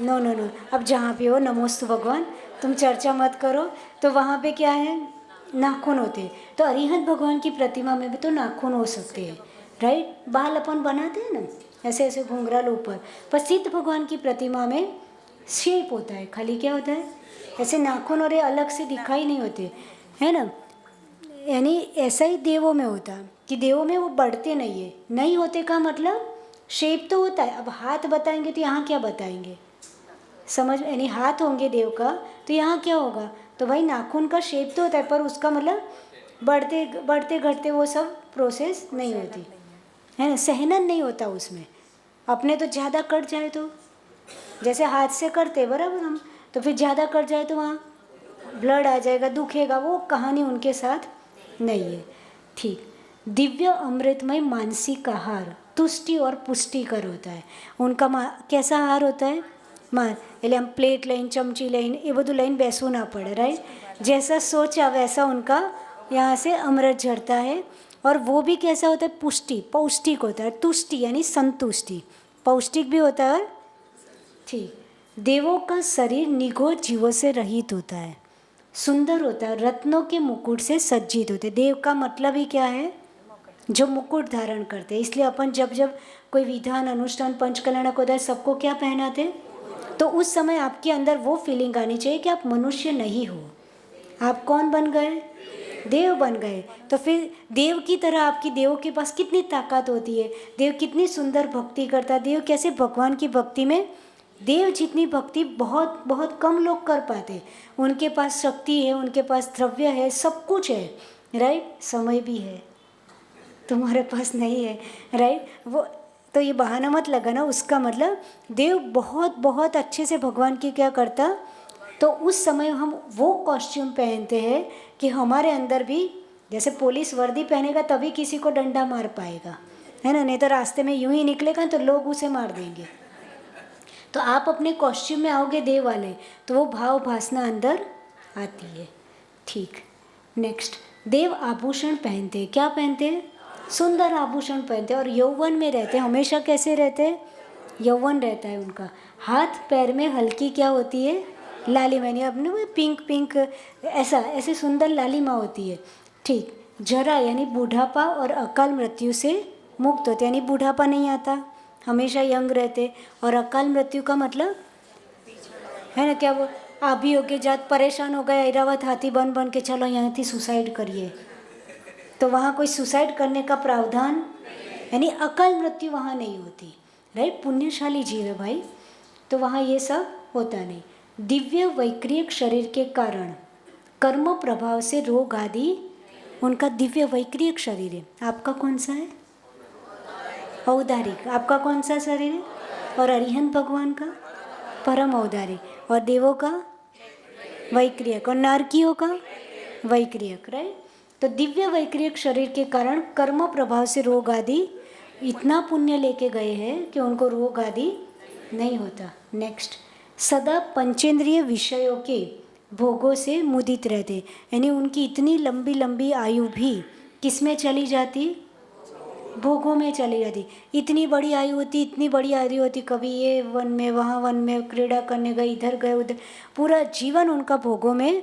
no no no, अब जहाँ पे हो नमोस्तु भगवान, तुम चर्चा मत करो। तो वहाँ पे क्या है, नाखून होते हैं। तो अरिहंत भगवान की प्रतिमा में भी तो नाखून हो सकते हैं, राइट। बाल अपन बनाते हैं ना, ऐसे ऐसे घुंघराल ऊपर, पर सिद्ध भगवान की प्रतिमा में शेप होता है, खाली क्या होता है, ऐसे नाखून, और ये अलग से दिखाई नहीं होते, है ना। यानी ऐसा ही देवों में होता है कि देवों में वो बढ़ते नहीं है, नहीं होते का मतलब शेप तो होता है। अब हाथ बताएंगे तो यहाँ क्या बताएंगे, समझ, यानी हाथ होंगे देव का तो यहाँ क्या होगा, तो भाई नाखून का शेप तो होता है, पर उसका मतलब बढ़ते बढ़ते घटते वो सब प्रोसेस नहीं होती, है ना, सहनन नहीं होता उसमें। अपने तो ज़्यादा कट जाए तो, जैसे हाथ से करते बराबर हम, तो फिर ज़्यादा कट जाए तो वहाँ ब्लड आ जाएगा, दुखेगा, वो कहानी उनके साथ नहीं है, ठीक। दिव्य अमृतमय मानसिक आहार तुष्टि और पुष्टिकर होता है उनका। कैसा आहार होता है, એટલે આમ પ્લેટ લઈને ચમચી લઈને એ બધું લઈને બેસવું ના પડે, राइट। जैसा सोचा वैसा उनका यहाँ से अमृत झरता है। और वो भी कैसा होता है, पुष्टि, पौष्टिक होता है। तुष्टि यानी संतुष्टि, पौष्टिक भी होता है, ठीक। देवों का शरीर निगोद जीवों से रहित होता है, सुंदर होता है, रत्नों के मुकुट से सज्जित होते। देव का मतलब ही क्या है, जो मुकुट धारण करते हैं। इसलिए अपन जब जब कोई विधान अनुष्ठान पंचकल्याणक होता है, सबको क्या पहनाते, तो उस समय आपके अंदर वो फीलिंग आनी चाहिए कि आप मनुष्य नहीं हो, आप कौन बन गए, देव बन गए। तो फिर देव की तरह आपकी, देव के पास कितनी ताकत होती है, देव कितनी सुंदर भक्ति करता है, देव कैसे भगवान की भक्ति में, देव जितनी भक्ति बहुत बहुत कम लोग कर पाते। उनके पास शक्ति है, उनके पास द्रव्य है, सब कुछ है, राइट, समय भी है, तुम्हारे पास नहीं है, राइट। वो तो ये बहाना मत लगाना, उसका मतलब देव बहुत बहुत अच्छे से भगवान की क्या करता, तो उस समय हम वो कॉस्ट्यूम पहनते हैं कि हमारे अंदर भी, जैसे पुलिस वर्दी पहनेगा तभी किसी को डंडा मार पाएगा, है ना, नहीं तो रास्ते में यूं ही निकलेगा तो लोग उसे मार देंगे। तो आप अपने कॉस्ट्यूम में आओगे देव वाले, तो वो भाव भासना अंदर आती है, ठीक। नेक्स्ट, देव आभूषण पहनते हैं, क्या पहनते हैं, सुंदर आभूषण पहनते हैं, और यौवन में रहते हैं, हमेशा कैसे रहते हैं, यौवन रहता है उनका। हाथ पैर में हल्की क्या होती है, लालिमा, यानी अपने वो पिंक पिंक ऐसा ऐसे सुंदर लालिमा होती है, ठीक। जरा यानी बूढ़ापा और अकाल मृत्यु से मुक्त होते, यानी बूढ़ापा नहीं आता, हमेशा यंग रहते। और अकाल मृत्यु का मतलब है ना, क्या वो आभी हो के जात परेशान हो गए, ऐरावत हाथी बन के चलो यहाँ थी सुसाइड करिए, तो वहाँ कोई सुसाइड करने का प्रावधान, यानी अकाल मृत्यु वहाँ नहीं होती, राइट। पुण्यशाली जीव है भाई, तो वहाँ ये सब होता नहीं। दिव्य वैक्रियक शरीर के कारण कर्म प्रभाव से रोग आदि, उनका दिव्य वैक्रियक शरीर है। आपका कौन सा है, औदारिक। आपका कौन सा शरीर है, और अरिहंत भगवान का परम औदारिक, और देवों का वैक्रियक, और नारकियों का वैक्रियक, राइट। तो दिव्य वैक्रियक शरीर के कारण कर्म प्रभाव से रोग आदि, इतना पुण्य लेके गए हैं कि उनको रोग आदि नहीं होता। नेक्स्ट, सदा पंचेंद्रिय विषयों के भोगों से मुदित रहते, यानी उनकी इतनी लंबी लंबी आयु भी किस में चली जाती, भोगों में चली जाती। इतनी बड़ी आयु होती, इतनी बड़ी आयु होती, कभी ये वन में, वहाँ वन में क्रीड़ा करने गए, इधर गए उधर, पूरा जीवन उनका भोगों में।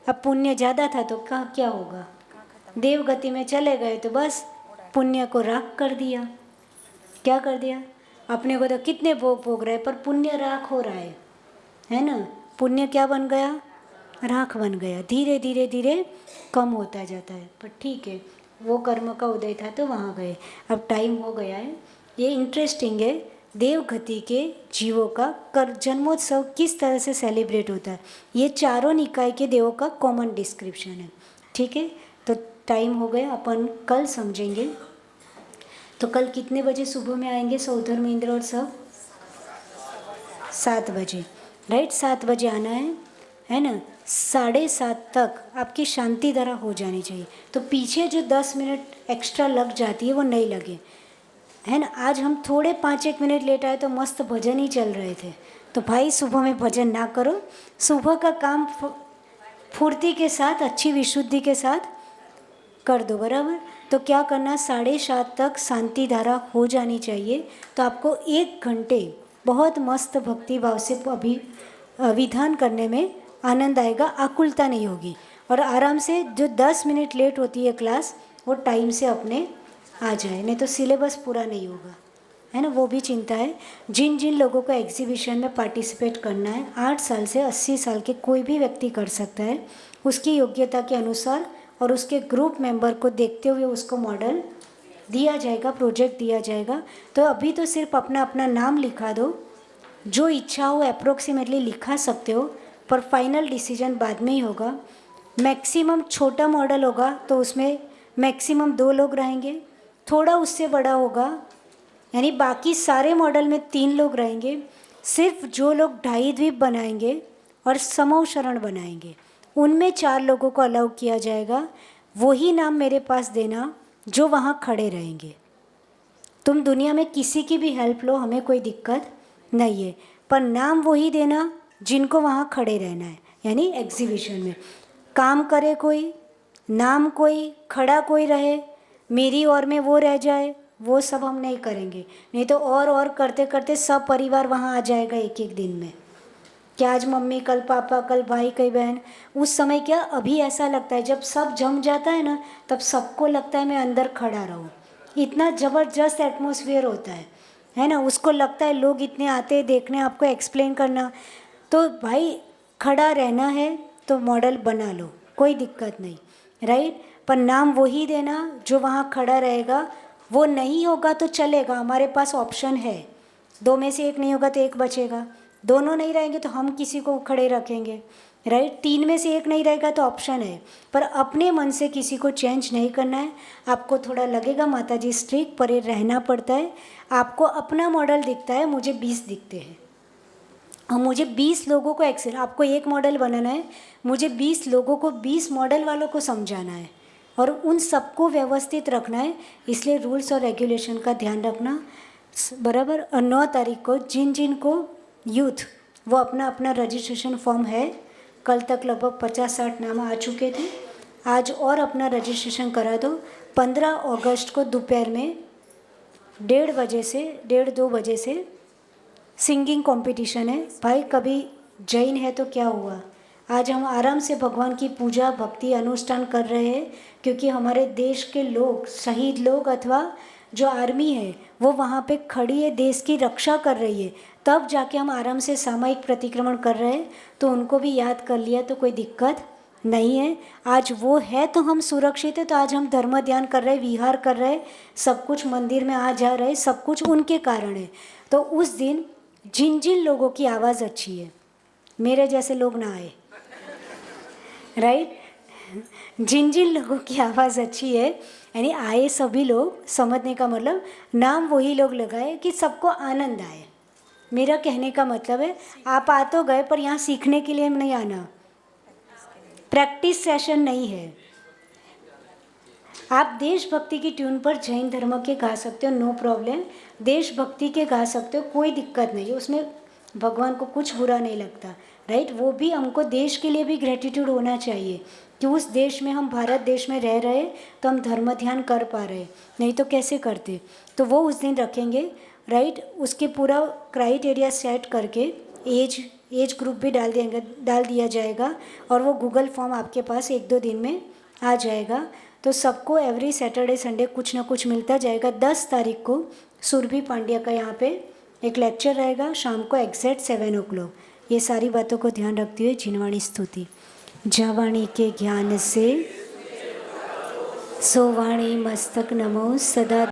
अब पुण्य ज़्यादा था तो क्या होगा, देव गति में चले गए तो बस पुण्य को राख कर दिया। क्या कर दिया, अपने को तो कितने भोग रहे, पर पुण्य राख हो रहा है ना। पुण्य क्या बन गया, राख बन गया, धीरे धीरे धीरे कम होता जाता है। पर ठीक है, वो कर्म का उदय था तो वहाँ गए। अब टाइम हो गया है। ये इंटरेस्टिंग है, देवगति के जीवों का जन्मोत्सव किस तरह से सेलिब्रेट होता है, ये चारों निकाय के देवों का कॉमन डिस्क्रिप्शन है, ठीक है। तो टाइम हो गया, अपन कल समझेंगे। तो कल कितने बजे सुबह में आएंगे सौधर्म इंद्र और सब, 7 बजे, राइट, 7 बजे आना है ना। 7:30 तक आपकी शांति धारा हो जानी चाहिए। तो पीछे जो 10 मिनट एक्स्ट्रा लग जाती है वो नहीं लगे, है ना। आज हम थोड़े 5-1 मिनट लेट आए तो मस्त भजन ही चल रहे थे। तो भाई सुबह में भजन ना करो, सुबह का काम फुर्ती के साथ, अच्छी विशुद्धि के साथ कर दो, बराबर। तो क्या करना, 7:30 तक शांति धारा हो जानी चाहिए। तो आपको 1 घंटे बहुत मस्त भक्ति भाव से अभी विधान करने में आनंद आएगा, आकुलता नहीं होगी। और आराम से जो 10 मिनट लेट होती है क्लास, वो टाइम से अपने आ जाए, नहीं तो सिलेबस पूरा नहीं होगा, है ना। वो भी चिंता है। जिन जिन लोगों को एग्जीबिशन में पार्टिसिपेट करना है, 8 साल से 80 साल के कोई भी व्यक्ति कर सकता है, उसकी योग्यता के अनुसार और उसके ग्रुप मेंबर को देखते हुए उसको मॉडल दिया जाएगा, प्रोजेक्ट दिया जाएगा। तो अभी तो सिर्फ अपना अपना नाम लिखा दो, जो इच्छा हो अप्रोक्सीमेटली लिखा सकते हो, पर फाइनल डिसीजन बाद में ही होगा। मैक्सिमम छोटा मॉडल होगा तो उसमें मैक्सिमम 2 लोग रहेंगे, थोड़ा उससे बड़ा होगा यानी बाकी सारे मॉडल में 3 लोग रहेंगे। सिर्फ जो लोग ढाई द्वीप बनाएंगे और समूह शरण बनाएंगे, उनमें 4 लोगों को अलाउ किया जाएगा। वही नाम मेरे पास देना जो वहाँ खड़े रहेंगे। तुम दुनिया में किसी की भी हेल्प लो, हमें कोई दिक्कत नहीं है, पर नाम वही देना जिनको वहाँ खड़े रहना है। यानी एग्जीबिशन में काम करे कोई, नाम कोई, खड़ा कोई रहे, मेरी और में वो रह जाए, वो सब हम नहीं करेंगे। नहीं तो और करते करते सब परिवार वहाँ आ जाएगा एक एक दिन में। क्या आज मम्मी, कल पापा, कल भाई, कई बहन। उस समय क्या अभी ऐसा लगता है, जब सब जम जाता है ना, तब सबको लगता है मैं अंदर खड़ा रहूँ। इतना ज़बरदस्त एटमॉस्फेयर होता है ना। उसको लगता है लोग इतने आते हैं देखने, आपको एक्सप्लेन करना। तो भाई खड़ा रहना है तो मॉडल बना लो, कोई दिक्कत नहीं, राइट। पर नाम वही देना जो वहाँ खड़ा रहेगा। वो नहीं होगा तो चलेगा, हमारे पास ऑप्शन है। 2 में से 1 नहीं होगा तो 1 बचेगा, दोनों नहीं रहेंगे तो हम किसी को खड़े रखेंगे, राइट। 3 में से 1 नहीं रहेगा तो ऑप्शन है, पर अपने मन से किसी को चेंज नहीं करना है। आपको थोड़ा लगेगा माता जी स्ट्रिक्ट, पर ये रहना पड़ता है। आपको अपना मॉडल दिखता है, मुझे 20 दिखते हैं, और मुझे 20 लोगों को एक्सेल, आपको 1 मॉडल बनाना है, मुझे 20 लोगों को 20 मॉडल वालों को समझाना है और उन सबको व्यवस्थित रखना है। इसलिए रूल्स और रेगुलेशन का ध्यान रखना बराबर। और 9 तारीख को जिन जिन को यूथ, वो अपना अपना रजिस्ट्रेशन फॉर्म है, कल तक लगभग 50-60 नाम आ चुके थे, आज और अपना रजिस्ट्रेशन करा दो। 15 अगस्त को दोपहर में 1:30 बजे से 1:30-2 बजे से सिंगिंग कंपटीशन है। भाई कभी जैन है तो क्या हुआ, आज हम आराम से भगवान की पूजा भक्ति अनुष्ठान कर रहे हैं, क्योंकि हमारे देश के लोग, शहीद लोग अथवा जो आर्मी है वो वहाँ पे खड़ी है, देश की रक्षा कर रही है, तब जाके हम आराम से सामूहिक प्रतिक्रमण कर रहे हैं। तो उनको भी याद कर लिया तो कोई दिक्कत नहीं है। आज वो है तो हम सुरक्षित है। तो आज हम धर्म ध्यान कर रहे हैं, विहार कर रहे हैं, सब कुछ मंदिर में आ जा रहे हैं, सब कुछ उनके कारण है। तो उस दिन जिन जिन लोगों की आवाज़ अच्छी है, मेरे जैसे लोग ना आए, राइट। जिन जिन लोगों की आवाज़ अच्छी है यानी आए सभी लोग, समझने का मतलब नाम वही लोग लगाए कि सबको आनंद आए। मेरा कहने का मतलब है आप आ तो गए, पर यहाँ सीखने के लिए नहीं आना, प्रैक्टिस सेशन नहीं है। आप देशभक्ति की ट्यून पर जैन धर्म के गा सकते हो, नो प्रॉब्लम, देशभक्ति के गा सकते हो, कोई दिक्कत नहीं है, उसमें भगवान को कुछ बुरा नहीं लगता, राइट। वो भी हमको देश के लिए भी ग्रेटिट्यूड होना चाहिए कि उस देश में, हम भारत देश में रह रहे तो हम धर्म ध्यान कर पा रहे, नहीं तो कैसे करते। तो वो उस दिन रखेंगे, राइट। उसके पूरा क्राइटेरिया सेट करके एज ग्रुप भी डाल दिया जाएगा, और वो गूगल फॉर्म आपके पास 1-2 दिन में आ जाएगा। तो सबको एवरी सैटरडे संडे कुछ ना कुछ मिलता जाएगा। 10 तारीख को सुरभि पांड्या का यहाँ पे एक लेक्चर रहेगा, शाम को एग्जैक्ट 7 o'clock। ये सारी बातों को ध्यान रखते हुए जिनवाणी स्तुति। जावाणी के ज्ञान से सोवाणी मस्तक नमो सदा।